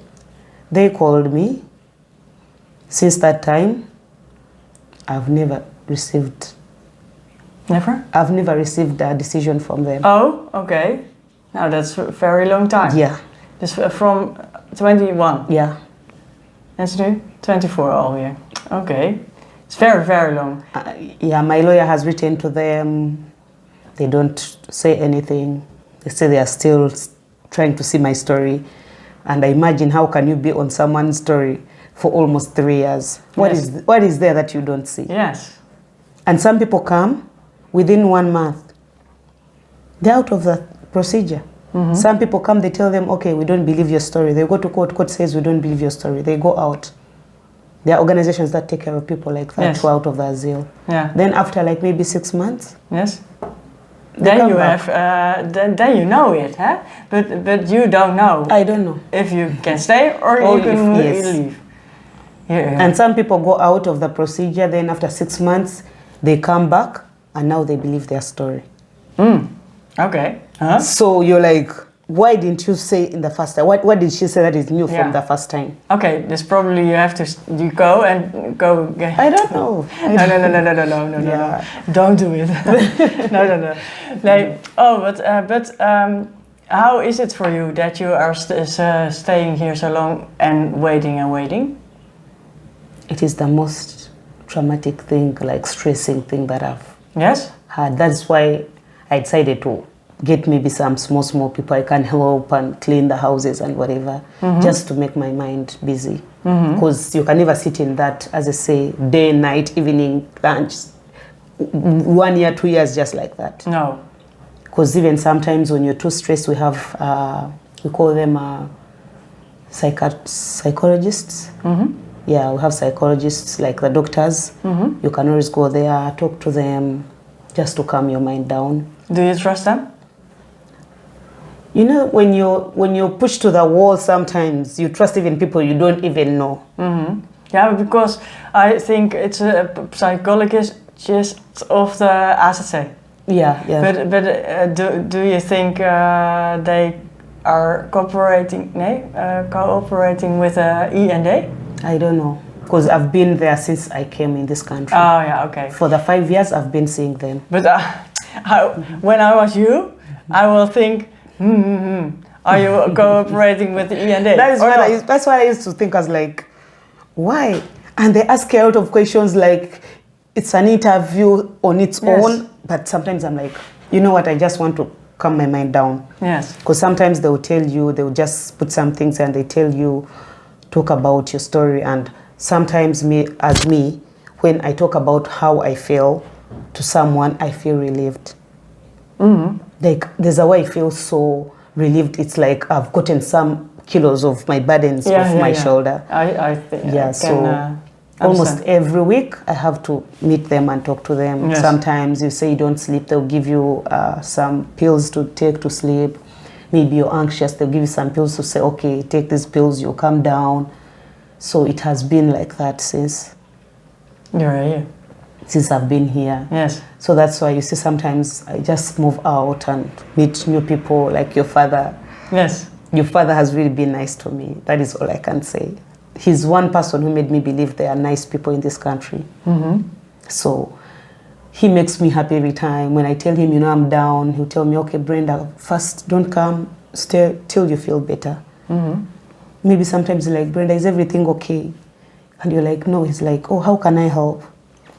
Speaker 2: They called me. Since that time, I've never received
Speaker 3: Never?
Speaker 2: I've never received a decision from them.
Speaker 3: Oh, okay. Now that's a very long time.
Speaker 2: Yeah,
Speaker 3: Dus from 21.
Speaker 2: yeah.
Speaker 3: En is het nu? 24 alweer. Okay. It's very, very long.
Speaker 2: Yeah, my lawyer has written to them. They don't say anything. They say they are still trying to see my story. And I imagine, how can you be on someone's story for almost 3 years?
Speaker 3: Yes.
Speaker 2: What is there that you don't see?
Speaker 3: Yes.
Speaker 2: And some people come within 1 month. They're out of the procedure. Some people come, they tell them, okay, we don't believe your story. They go to court, court says we don't believe your story. They go out. There are organizations that take care of people like that,
Speaker 3: Yes.
Speaker 2: who are out of the asylum.
Speaker 3: Yeah.
Speaker 2: Then after like maybe 6 months,
Speaker 3: Yes.
Speaker 2: they
Speaker 3: Then
Speaker 2: come
Speaker 3: you
Speaker 2: back.
Speaker 3: have, then you know it, huh? But you don't know
Speaker 2: I don't know.
Speaker 3: if you can stay or
Speaker 2: Or
Speaker 3: you can
Speaker 2: if- yes.
Speaker 3: leave. Yeah.
Speaker 2: And some people go out of the procedure, then after 6 months, they come back and now they believe their story.
Speaker 3: Okay. Huh?
Speaker 2: So you're like, why didn't you say in the first time? What did she say that is new
Speaker 3: Yeah.
Speaker 2: from the first time?
Speaker 3: Okay, dus probably you have to you go and go again.
Speaker 2: I don't know.
Speaker 3: No.
Speaker 2: Yeah.
Speaker 3: Don't do it. No. Nee. Oh, but how is it for you that you are staying here so long and waiting?
Speaker 2: It is the most traumatic thing, like stressing thing that I've
Speaker 3: Yes.
Speaker 2: had. That's why I decided to get maybe some small people I can help and clean the houses and whatever, just to make my mind busy. Because you can never sit in that, as I say, day, night, evening, lunch, 1 year, 2 years, just like that.
Speaker 3: No.
Speaker 2: Because even sometimes when you're too stressed, we have, we call them psychologists. Yeah, we have psychologists like the doctors. You can always go there, talk to them, just to calm your mind down.
Speaker 3: Do you trust them?
Speaker 2: You know, when you're pushed to the wall, sometimes you trust even people you don't even know.
Speaker 3: Yeah, because I think it's a psychologist of the AZC.
Speaker 2: Yeah.
Speaker 3: But do you think they are cooperating with IND?
Speaker 2: I don't know, because I've been there since I came in this country.
Speaker 3: Oh yeah, okay.
Speaker 2: For the 5 years, I've been seeing them.
Speaker 3: But when I was you, I will think, are you cooperating with the IND?
Speaker 2: That's what I used to think. I was like, why? And they ask you a lot of questions, like it's an interview on its own. But sometimes I'm like, you know what? I just want to calm my mind down.
Speaker 3: Yes.
Speaker 2: Because sometimes they will tell you, they will just put some things and they tell you, talk about your story. And sometimes me, when I talk about how I feel to someone, I feel relieved. Like there's a way I feel so relieved. It's like I've gotten some kilos of my burdens off my shoulder.
Speaker 3: I think.
Speaker 2: Yeah, so almost every week I have to meet them and talk to them.
Speaker 3: Yes.
Speaker 2: Sometimes you say you don't sleep, they'll give you some pills to take to sleep. Maybe you're anxious, they'll give you some pills to say, okay, take these pills, you'll calm down. So it has been like that since
Speaker 3: You're here.
Speaker 2: Since I've been here.
Speaker 3: Yes.
Speaker 2: So that's why you see sometimes I just move out and meet new people, like your father.
Speaker 3: Yes.
Speaker 2: Your father has really been nice to me. That is all I can say. He's one person who made me believe there are nice people in this country. So he makes me happy every time. When I tell him, I'm down, he'll tell me, okay, Brenda, first don't come, stay till you feel better. Maybe sometimes you're like, Brenda, is everything okay? And you're like, no. He's like, oh, how can I help?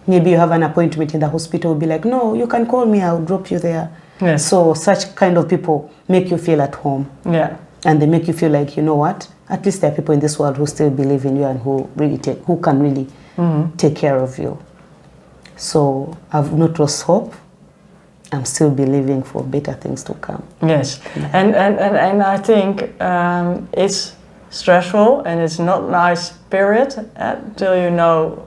Speaker 2: Maybe you have an appointment in the hospital, be like, no, you can call me, I'll drop you there.
Speaker 3: Yes.
Speaker 2: So such kind of people make you feel at home.
Speaker 3: Yeah.
Speaker 2: And they make you feel like, you know what? At least there are people in this world who still believe in you and who can really take care of you. So I've not lost hope. I'm still believing for better things to come.
Speaker 3: Yes. And I think it's stressful and it's not nice period till you know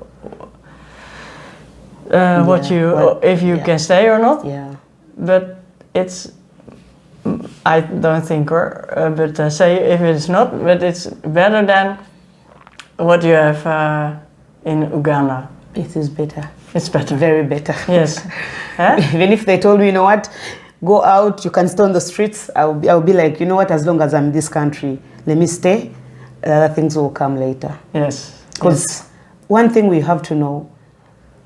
Speaker 3: what you if you can stay or not.
Speaker 2: Yeah.
Speaker 3: But it's I don't think but say if it's not, but it's better than what you have in Uganda.
Speaker 2: It is better.
Speaker 3: It's better.
Speaker 2: Very better.
Speaker 3: Yes. Huh?
Speaker 2: Even if they told me, you know what, go out, you can stay on the streets, I'll be like, you know what, as long as I'm in this country, let me stay. Other things will come later.
Speaker 3: Yes.
Speaker 2: Because one thing we have to know,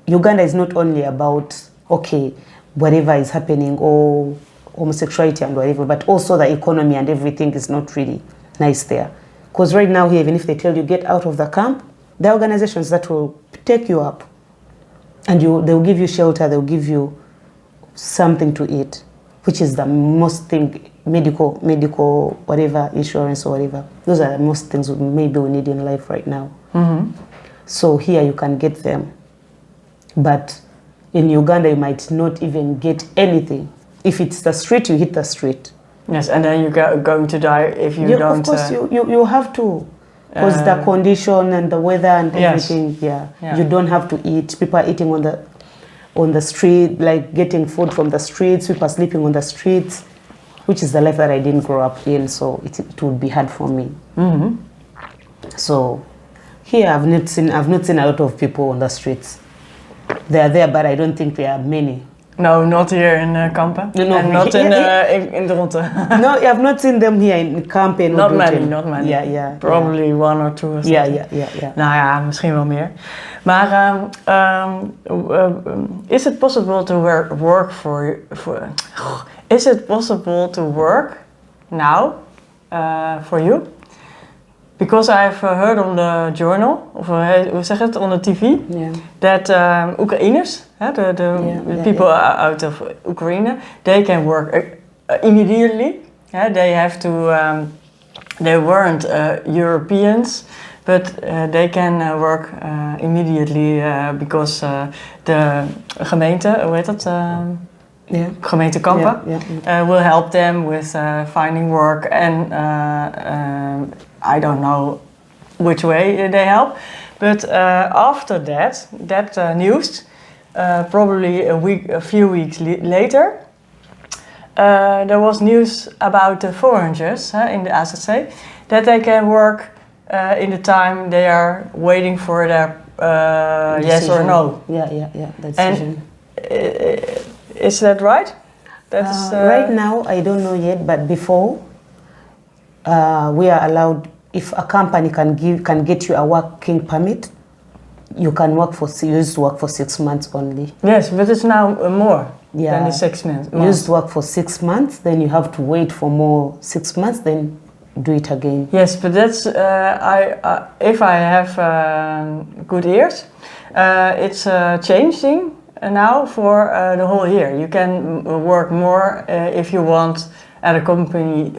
Speaker 2: Uganda is not only about, okay, whatever is happening or homosexuality and whatever, but also the economy and everything is not really nice there. Because right now here, even if they tell you get out of the camp, there are organizations that will take you up and they'll give you shelter, they'll give you something to eat, which is the most thing, medical, whatever, insurance or whatever. Those are the most things maybe we need in life right now.
Speaker 3: Mm-hmm.
Speaker 2: So here you can get them. But in Uganda, you might not even get anything. If it's the street, you hit the street.
Speaker 3: Yes, and then you're going to die if you don't...
Speaker 2: Of course, you have to. Because the condition and the weather and everything, yeah. You don't have to eat. People are eating on the street, like getting food from the streets. People are sleeping on the streets, which is the life that I didn't grow up in, so it would be hard for me.
Speaker 3: Mm-hmm.
Speaker 2: So here I've not seen a lot of people on the streets. They are there, but I don't think there are many.
Speaker 3: No, not here in Kampen.
Speaker 2: No,
Speaker 3: and not in Dronten.
Speaker 2: No, I've not seen them here in Kampen.
Speaker 3: Not many.
Speaker 2: Yeah.
Speaker 3: Probably one or two or something.
Speaker 2: Yeah.
Speaker 3: Nou ja, misschien wel meer. Maar is it possible to work is it possible to work now for you? Because I've heard on the journal, of hoe zeg het, on the TV, that Oekraïners, the people out of Ukraine, they can work immediately. They have to, they weren't Europeans, but they can work immediately because the gemeente, hoe heet dat? Gemeente Kampen will help them with finding work and I don't know which way they help, but after that news, probably a few weeks later, there was news about the foreigners in the AZC that they can work in the time they are waiting for their yes or no.
Speaker 2: Yeah, that decision.
Speaker 3: And is that right? That is,
Speaker 2: right now, I don't know yet, but before, we are allowed, if a company can get you a working permit, you used to work for 6 months only.
Speaker 3: Yes, but it's now more than the 6 months.
Speaker 2: You used to work for 6 months, then you have to wait for more 6 months, then do it again.
Speaker 3: Yes, but that's, if I have good ears, it's changing now for the whole year. You can work more if you want at a company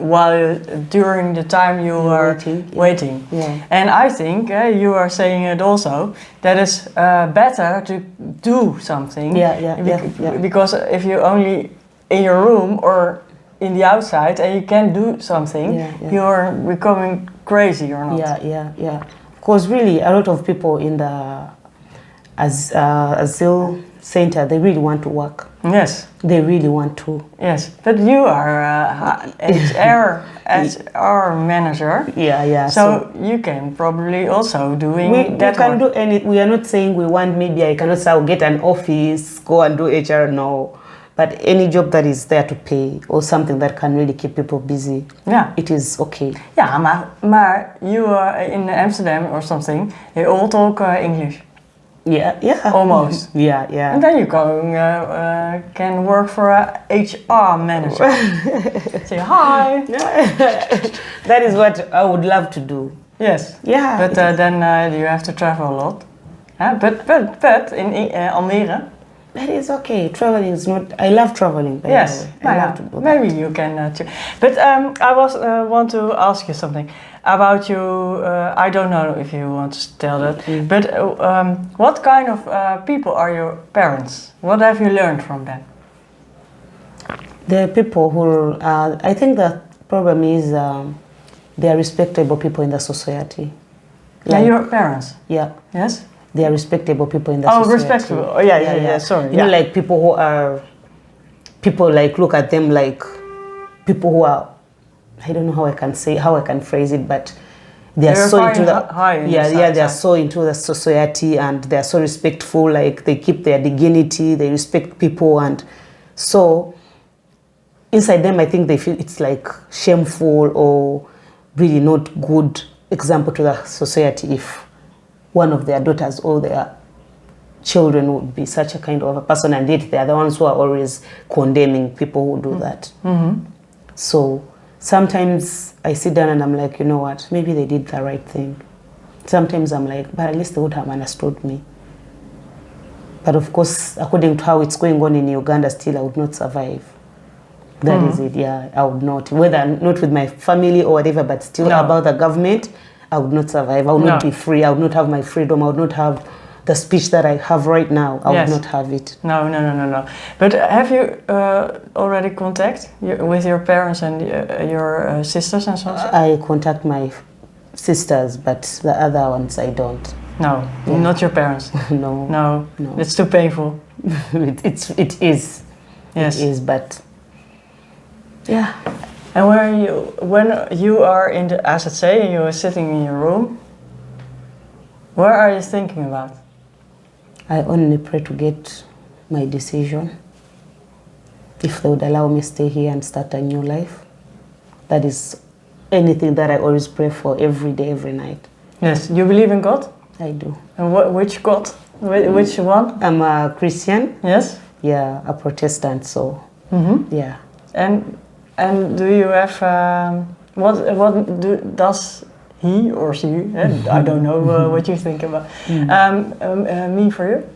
Speaker 3: during the time you are waiting.
Speaker 2: Yeah.
Speaker 3: And I think you are saying it also that it's better to do something. Because if you only in your room or in the outside and you can't do something, you're becoming crazy or not.
Speaker 2: Yeah. Because really, a lot of people in the asylum center, they really want to work.
Speaker 3: Yes.
Speaker 2: They really want to.
Speaker 3: Yes, but you are HR manager.
Speaker 2: Yeah.
Speaker 3: So you can probably also doing
Speaker 2: we can do any. We are not saying we want. Maybe I cannot say I'll get an office, go and do HR. No, but any job that is there to pay or something that can really keep people busy.
Speaker 3: Yeah,
Speaker 2: it is okay.
Speaker 3: Ja, maar you are in Amsterdam or something. They all talk English.
Speaker 2: Yeah.
Speaker 3: Almost.
Speaker 2: Yeah.
Speaker 3: And then you can work for a HR manager. Say hi.
Speaker 2: That is what I would love to do.
Speaker 3: Yes.
Speaker 2: Yeah.
Speaker 3: But then you have to travel a lot. But in Almere.
Speaker 2: That is okay. Traveling is not. I love traveling.
Speaker 3: Yes.
Speaker 2: I love to do that.
Speaker 3: Maybe you can. But I want to ask you something about you. I don't know if you want to tell that. But what kind of people are your parents? What have you learned from them?
Speaker 2: The people who I think the problem is They are respectable people in the society.
Speaker 3: Yeah, your parents?
Speaker 2: Yeah.
Speaker 3: Yes?
Speaker 2: They are respectable people in the
Speaker 3: Oh,
Speaker 2: society.
Speaker 3: respectable. Oh, yeah, sorry.
Speaker 2: You know, like people who are, people like look at them like people who are, I don't know how I can phrase it, but they are so into the they are so into the society, and they are so respectful. Like they keep their dignity, they respect people, and so inside them, I think they feel it's like shameful or really not good example to the society if one of their daughters or their children would be such a kind of a person, and yet they are the ones who are always condemning people who do that. So sometimes I sit down and I'm like, you know what, maybe they did the right thing. Sometimes I'm like, but at least they would have understood me. But of course, according to how it's going on in Uganda, still I would not survive. That is it, yeah, I would not. Whether not with my family or whatever, but still about the government, I would not survive. I would not be free. I would not have my freedom. I would not have the speech that I have right now. I would not have it.
Speaker 3: No. But have you already contact with your parents and your sisters and so on?
Speaker 2: I contact my sisters, but the other ones I don't.
Speaker 3: No, not your parents. No. It's too painful.
Speaker 2: It is.
Speaker 3: Yes.
Speaker 2: It is, but yeah.
Speaker 3: And when you are in the AZC and you are sitting in your room, what are you thinking about?
Speaker 2: I only pray to get my decision. If they would allow me to stay here and start a new life. That is anything that I always pray for every day, every night.
Speaker 3: Yes, you believe in God?
Speaker 2: I do.
Speaker 3: And which God? Which one?
Speaker 2: I'm a Christian.
Speaker 3: Yes?
Speaker 2: Yeah, a Protestant, so yeah.
Speaker 3: And do you have, does he or she, I don't know what you think about, mean for you?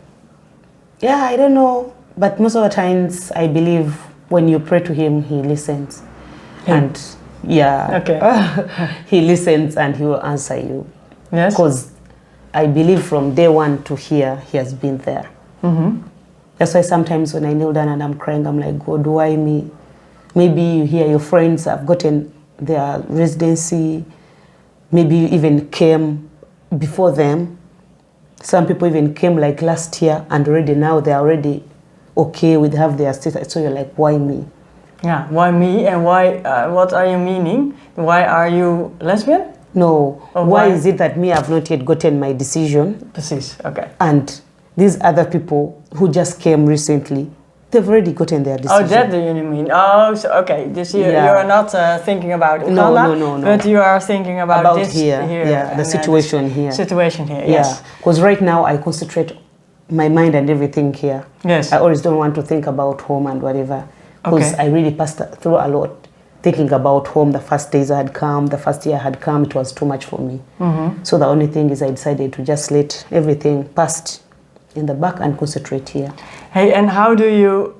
Speaker 2: Yeah, I don't know, but most of the times I believe when you pray to him, he listens. And he listens and he will answer you.
Speaker 3: Yes.
Speaker 2: Because I believe from day one to here, he has been there. That's why sometimes when I kneel down and I'm crying, I'm like, God, why me? Maybe you hear your friends have gotten their residency. Maybe you even came before them. Some people even came like last year and already now they're already okay with have their status. So you're like, why me?
Speaker 3: Yeah, why me and why, what are you meaning? Why are you lesbian?
Speaker 2: No, why is it that me I've not yet gotten my decision?
Speaker 3: Precies, okay.
Speaker 2: And these other people who just came recently, they've already gotten their decision.
Speaker 3: Oh, that do you mean? Oh, so okay. This you are not thinking about Uganda,
Speaker 2: no.
Speaker 3: but you are thinking about this
Speaker 2: here. Yeah, the situation here.
Speaker 3: Situation here, yes.
Speaker 2: Because right now I concentrate my mind and everything here.
Speaker 3: Yes.
Speaker 2: I always don't want to think about home and whatever. Because I really passed through a lot. Thinking about home, the first days I had come, the first year I had come, it was too much for me. So the only thing is I decided to just let everything pass in the back and concentrate here.
Speaker 3: Hey, and how do you,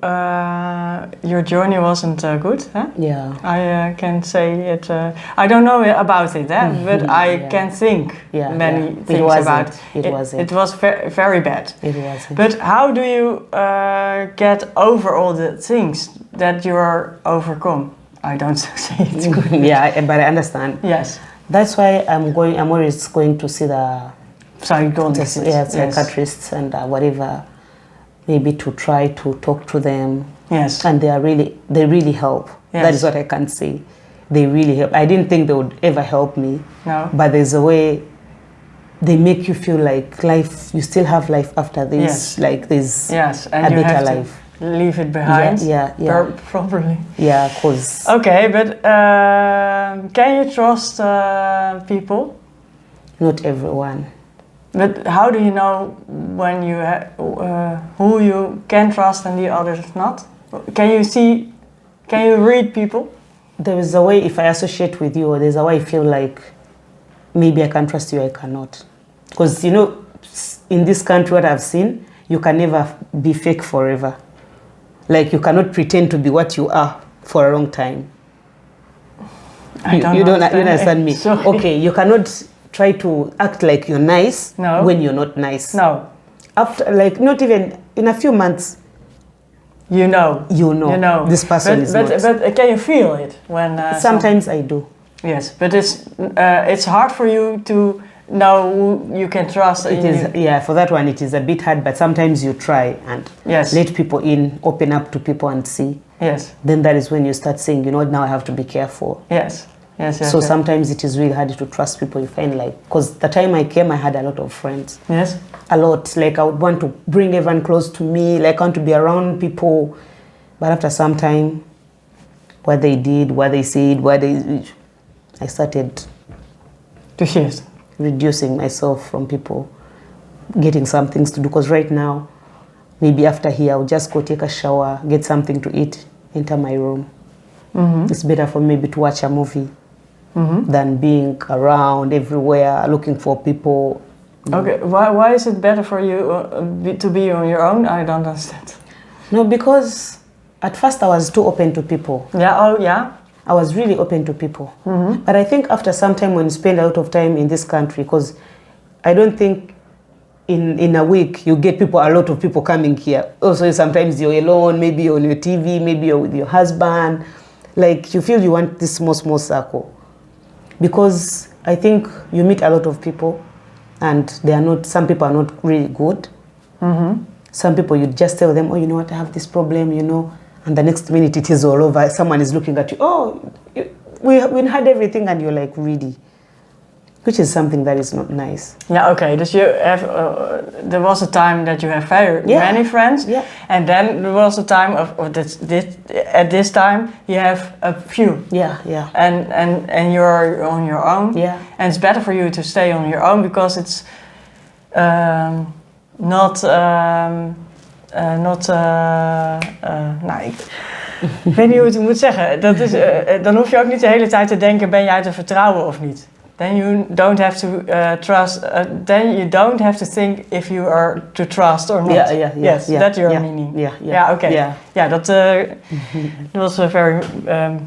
Speaker 3: your journey wasn't good, huh?
Speaker 2: Yeah.
Speaker 3: I can say it, I don't know about it, but I can think many things about it. It was very bad.
Speaker 2: It wasn't.
Speaker 3: But how do you get over all the things that you are overcome? I don't say it good.
Speaker 2: Yeah, but I understand.
Speaker 3: Yes.
Speaker 2: That's why I'm always going to see the psychiatrists and whatever, maybe to try to talk to them.
Speaker 3: Yes.
Speaker 2: And they really help. Yes. That is what I can say. They really help. I didn't think they would ever help me.
Speaker 3: No.
Speaker 2: But there's a way they make you feel like life, you still have life after this.
Speaker 3: Yes.
Speaker 2: Like there's
Speaker 3: and
Speaker 2: a
Speaker 3: you
Speaker 2: better
Speaker 3: have
Speaker 2: life.
Speaker 3: To leave it behind. Properly.
Speaker 2: Yeah, because.
Speaker 3: Okay, but can you trust people?
Speaker 2: Not everyone.
Speaker 3: But how do you know when you who you can trust and the others not? Can you read people?
Speaker 2: There is a way if I associate with you, or there's a way I feel like maybe I can trust you, I cannot. Because you know, in this country what I've seen, you can never be fake forever. Like you cannot pretend to be what you are for a long time. You don't understand me.
Speaker 3: Sorry.
Speaker 2: Okay, you cannot try to act like you're nice when you're not nice.
Speaker 3: No.
Speaker 2: After, like, not even in a few months, you know this person is not.
Speaker 3: But can you feel it when?
Speaker 2: Sometimes I do.
Speaker 3: Yes, but it's hard for you to know who you can trust.
Speaker 2: It is, yeah, for that one it is a bit hard, but sometimes you try and
Speaker 3: Yes.
Speaker 2: let people in, open up to people and see.
Speaker 3: Yes,
Speaker 2: Then that is when you start saying, you know what, now I have to be careful.
Speaker 3: yes, yes, yes.
Speaker 2: So
Speaker 3: yes.
Speaker 2: sometimes it is really hard to trust people. You find like, because the time I came, I had a lot of friends.
Speaker 3: Yes,
Speaker 2: A lot. Like I would want to bring everyone close to me, like I want to be around people. But after some time, what they did, what they said, I started
Speaker 3: to shift.
Speaker 2: reducing myself from people, getting some things to do. Because right now, maybe after here, I'll just go take a shower, get something to eat, enter my room. It's better for me maybe to watch a movie than being around everywhere, looking for people.
Speaker 3: Okay, why is it better for you to be on your own? I don't understand.
Speaker 2: No, because at first I was too open to people.
Speaker 3: Yeah, oh yeah.
Speaker 2: I was really open to people. But I think after some time, when you spend a lot of time in this country, because I don't think in a week you get a lot of people coming here. Also, sometimes you're alone, maybe you're on your TV, maybe you're with your husband. Like you feel you want this small circle. Because I think you meet a lot of people and some people are not really good. Some people you just tell them, oh, you know what, I have this problem, you know. And the next minute it is all over. Someone is looking at you. Oh, we had everything, and you're like, really? Which is something that is not nice.
Speaker 3: Yeah, okay. Dus you have, there was a time that you have very many friends.
Speaker 2: Yeah.
Speaker 3: And then there was a time at this time you have a few.
Speaker 2: Yeah, yeah.
Speaker 3: And you're on your own.
Speaker 2: Yeah.
Speaker 3: And it's better for you to stay on your own because it's not... nou, ik weet niet hoe ik het moet zeggen. Dat is, dan hoef je ook niet de hele tijd te denken, ben jij te vertrouwen of niet? Then you don't have to trust. Then you don't have to think if you are to trust or not.
Speaker 2: Yeah.
Speaker 3: Yes, that's your meaning. Yeah. Okay.
Speaker 2: Yeah.
Speaker 3: Yeah, that was very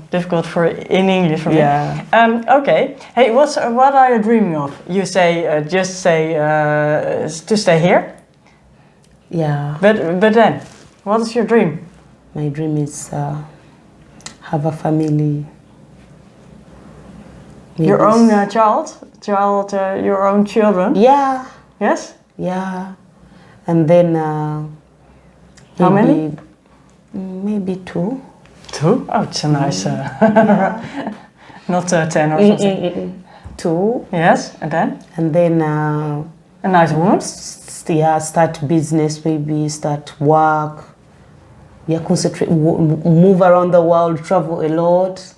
Speaker 3: difficult in English for me.
Speaker 2: Yeah.
Speaker 3: Okay. Hey, what are you dreaming of? You say just say to stay here.
Speaker 2: Yeah.
Speaker 3: But then, what is your dream?
Speaker 2: My dream is have a family. Maybe
Speaker 3: Your own your own children?
Speaker 2: Yeah.
Speaker 3: Yes?
Speaker 2: Yeah. And then
Speaker 3: how many?
Speaker 2: Maybe 2.
Speaker 3: 2? Oh, it's a nice... not 10 or something.
Speaker 2: 2.
Speaker 3: Yes, and then?
Speaker 2: And then...
Speaker 3: a nice woman?
Speaker 2: Start business, maybe start work. Yeah, concentrate, move around the world, travel a lot.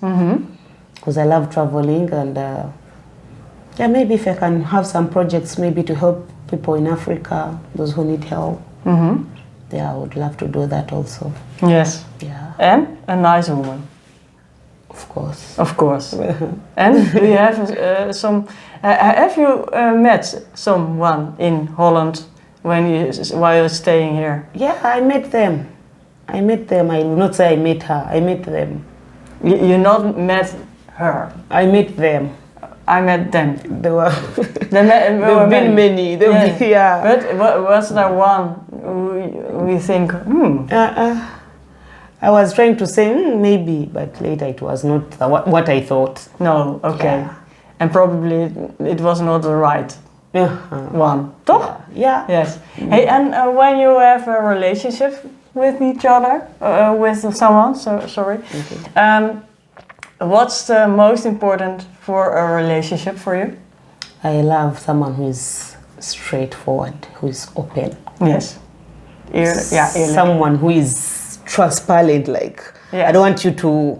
Speaker 2: Because I love traveling, and maybe if I can have some projects, maybe to help people in Africa, those who need help. Yeah, I would love to do that also.
Speaker 3: Yes.
Speaker 2: Yeah.
Speaker 3: And a nice woman.
Speaker 2: Of course.
Speaker 3: Of course. And do you have some? Have you met someone in Holland while you're staying here?
Speaker 2: Yeah, I met them. I will not say I met her. I met them.
Speaker 3: You not met her?
Speaker 2: I met them.
Speaker 3: I met them.
Speaker 2: There were.
Speaker 3: There were
Speaker 2: been many. Yeah.
Speaker 3: But was there one who we think?
Speaker 2: I was trying to say maybe, but later it was not what I thought.
Speaker 3: No. Okay.
Speaker 2: Yeah.
Speaker 3: And probably it was not the right one. Toch?
Speaker 2: Yeah.
Speaker 3: Yes. Hey, and when you have a relationship with each other, with someone, sorry. What's the most important for a relationship for you?
Speaker 2: I love someone who is straightforward, who is open.
Speaker 3: Yes. Eerlijk.
Speaker 2: Someone who is transparent, like,
Speaker 3: yes.
Speaker 2: I don't want you to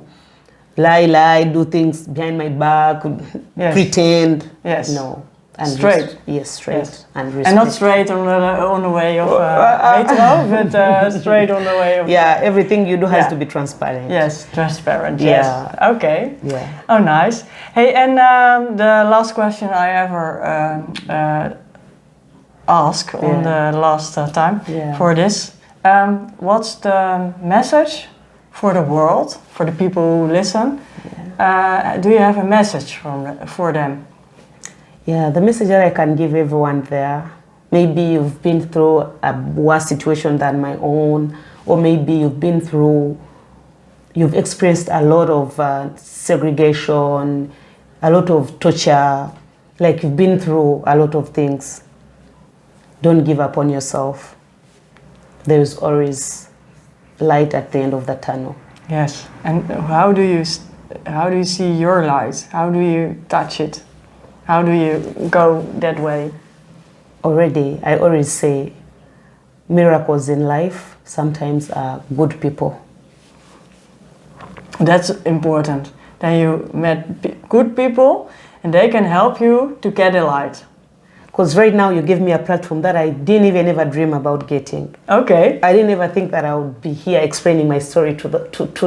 Speaker 2: lie, do things behind my back, pretend.
Speaker 3: Yes.
Speaker 2: No. And
Speaker 3: straight.
Speaker 2: Straight.
Speaker 3: Yes.
Speaker 2: And respect.
Speaker 3: And not straight on the way of hetero, but straight on the way of...
Speaker 2: Yeah, everything you do has to be transparent.
Speaker 3: Yes, transparent, yes.
Speaker 2: Yeah.
Speaker 3: Okay.
Speaker 2: Yeah.
Speaker 3: Oh, nice. Hey, and the last question I ever ask on the last time for this. What's the message for the world, for the people who listen? Do you have a message for them?
Speaker 2: Yeah, the message that I can give everyone there, maybe you've been through a worse situation than my own, or maybe you've experienced a lot of segregation, a lot of torture, like you've been through a lot of things. Don't give up on yourself. There is always light at the end of the tunnel.
Speaker 3: Yes. And how do you see your light? How do you touch it? How do you go that way?
Speaker 2: I always say miracles in life sometimes are good people.
Speaker 3: That's important. Then you met good people and they can help you to get a light.
Speaker 2: Because right now you give me a platform that I didn't even ever dream about getting.
Speaker 3: Okay.
Speaker 2: I didn't ever think that I would be here explaining my story to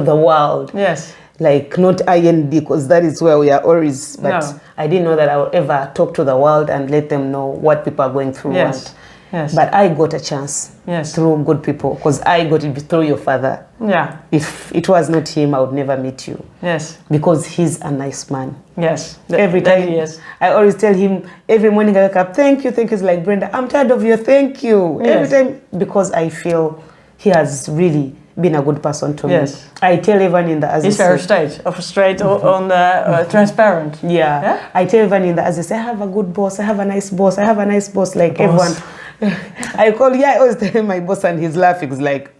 Speaker 2: the world.
Speaker 3: Yes.
Speaker 2: Like not IND, because that is where we are always. But
Speaker 3: No.
Speaker 2: I didn't know that I would ever talk to the world and let them know what people are going through.
Speaker 3: Yes. Yes.
Speaker 2: But I got a chance
Speaker 3: Yes.
Speaker 2: through good people, because I got it through your father.
Speaker 3: Yeah.
Speaker 2: If it was not him, I would never meet you.
Speaker 3: Yes.
Speaker 2: Because he's a nice man.
Speaker 3: Yes.
Speaker 2: Every
Speaker 3: That
Speaker 2: time,
Speaker 3: he is.
Speaker 2: I always tell him, every morning I wake up, thank you. He's like, Brenda, I'm tired of you, thank you.
Speaker 3: Yes.
Speaker 2: Every time, because I feel he has really been a good person to
Speaker 3: Yes.
Speaker 2: me. I tell everyone in the
Speaker 3: He's very straight on the transparent.
Speaker 2: Yeah. I tell everyone in the Aziz, I have a good boss, I have a nice boss, I have a nice boss, like
Speaker 3: Boss.
Speaker 2: everyone. I always tell him my boss and he's laughing. He's like,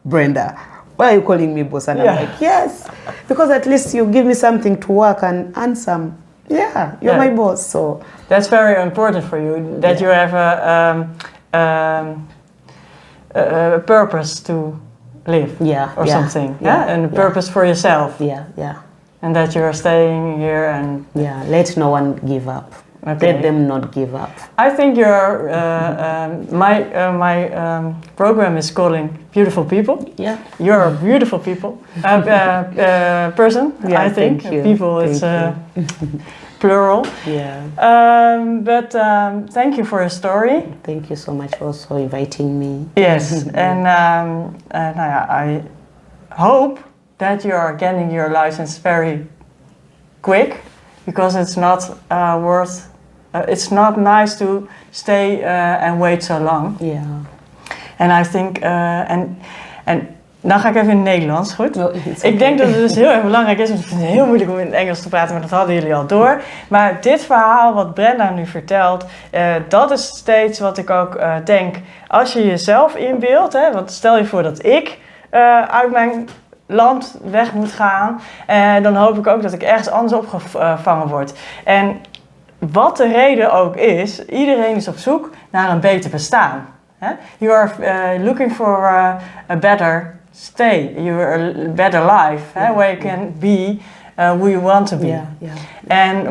Speaker 2: Brenda, why are you calling me boss? And
Speaker 3: Yeah.
Speaker 2: I'm like, yes, because at least you give me something to work and earn some. Yeah, you're my boss. So
Speaker 3: that's very important for you, that you have a purpose to live. Or something. And a purpose for yourself.
Speaker 2: Yeah.
Speaker 3: And that you're staying here and...
Speaker 2: Yeah, let no one give up.
Speaker 3: Okay.
Speaker 2: Let them not give up.
Speaker 3: I think your my program is calling Beautiful People.
Speaker 2: Yeah.
Speaker 3: You're a beautiful people person.
Speaker 2: Yeah,
Speaker 3: I think
Speaker 2: thank you.
Speaker 3: people is plural.
Speaker 2: Yeah.
Speaker 3: But thank you for your story.
Speaker 2: Thank you so much for also inviting me.
Speaker 3: Yes, and I hope that you are getting your license very quick, because it's not it's not nice to stay and wait so long.
Speaker 2: Yeah.
Speaker 3: En I think, en dan ga ik even in het Nederlands, goed?
Speaker 2: No, it's okay.
Speaker 3: Ik denk dat het dus heel erg belangrijk is, want ik vind het heel moeilijk om in het Engels te praten, maar dat hadden jullie al door. Maar dit verhaal wat Brenda nu vertelt, dat is steeds wat ik ook denk. Als je jezelf inbeeldt, hè, want stel je voor dat ik uit mijn land weg moet gaan, dan hoop ik ook dat ik ergens anders opgevangen word. En wat de reden ook is, iedereen is op zoek naar een beter bestaan. You are looking for a better stay, a better life, where you can be who you want to be. En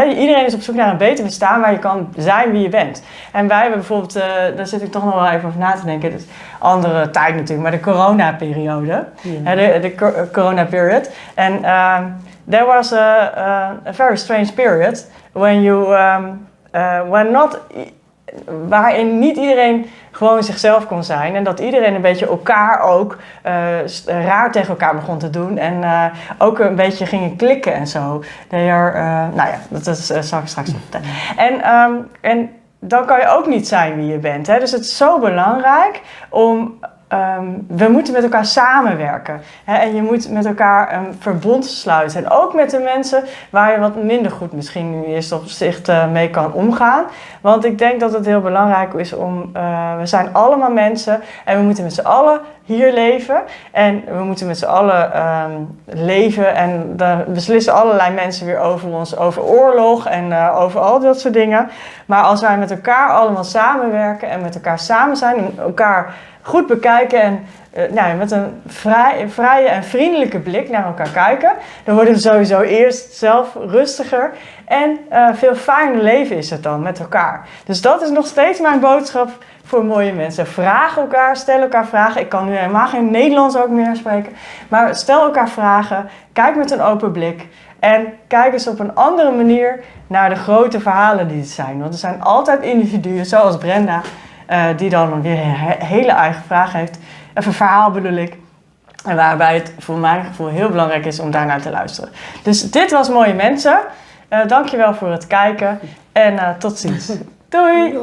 Speaker 3: iedereen is op zoek naar een beter bestaan waar je kan zijn wie je bent. En wij hebben bijvoorbeeld, daar zit ik toch nog wel even over na te denken, het is andere tijd natuurlijk, maar de corona-periode, de corona-period. En there was a very strange period when you, waarin niet iedereen gewoon zichzelf kon zijn. En dat iedereen een beetje elkaar ook raar tegen elkaar begon te doen. En ook een beetje gingen klikken en zo. Dat zal ik straks vertellen. En dan kan je ook niet zijn wie je bent. Hè? Dus het is zo belangrijk om... we moeten met elkaar samenwerken. Hè? En je moet met elkaar een verbond sluiten. En ook met de mensen waar je wat minder goed misschien nu eerst op zicht mee kan omgaan. Want ik denk dat het heel belangrijk is om... we zijn allemaal mensen en we moeten met z'n allen hier leven. En we moeten met z'n allen leven. En dan beslissen allerlei mensen weer over ons, over oorlog en over al dat soort dingen. Maar als wij met elkaar allemaal samenwerken en met elkaar samen zijn en elkaar goed bekijken en met een vrije en vriendelijke blik naar elkaar kijken, dan worden we sowieso eerst zelf rustiger en veel fijner leven is het dan met elkaar. Dus dat is nog steeds mijn boodschap voor mooie mensen. Vraag elkaar, stel elkaar vragen. Ik kan nu helemaal geen Nederlands ook meer spreken, maar stel elkaar vragen, kijk met een open blik en kijk eens op een andere manier naar de grote verhalen die er zijn. Want er zijn altijd individuen, zoals Brenda, die dan weer een hele eigen vraag heeft. Even een verhaal bedoel ik. En waarbij het voor mijn gevoel heel belangrijk is om daarnaar te luisteren. Dus dit was Mooie Mensen. Dankjewel voor het kijken. En tot ziens. Doei!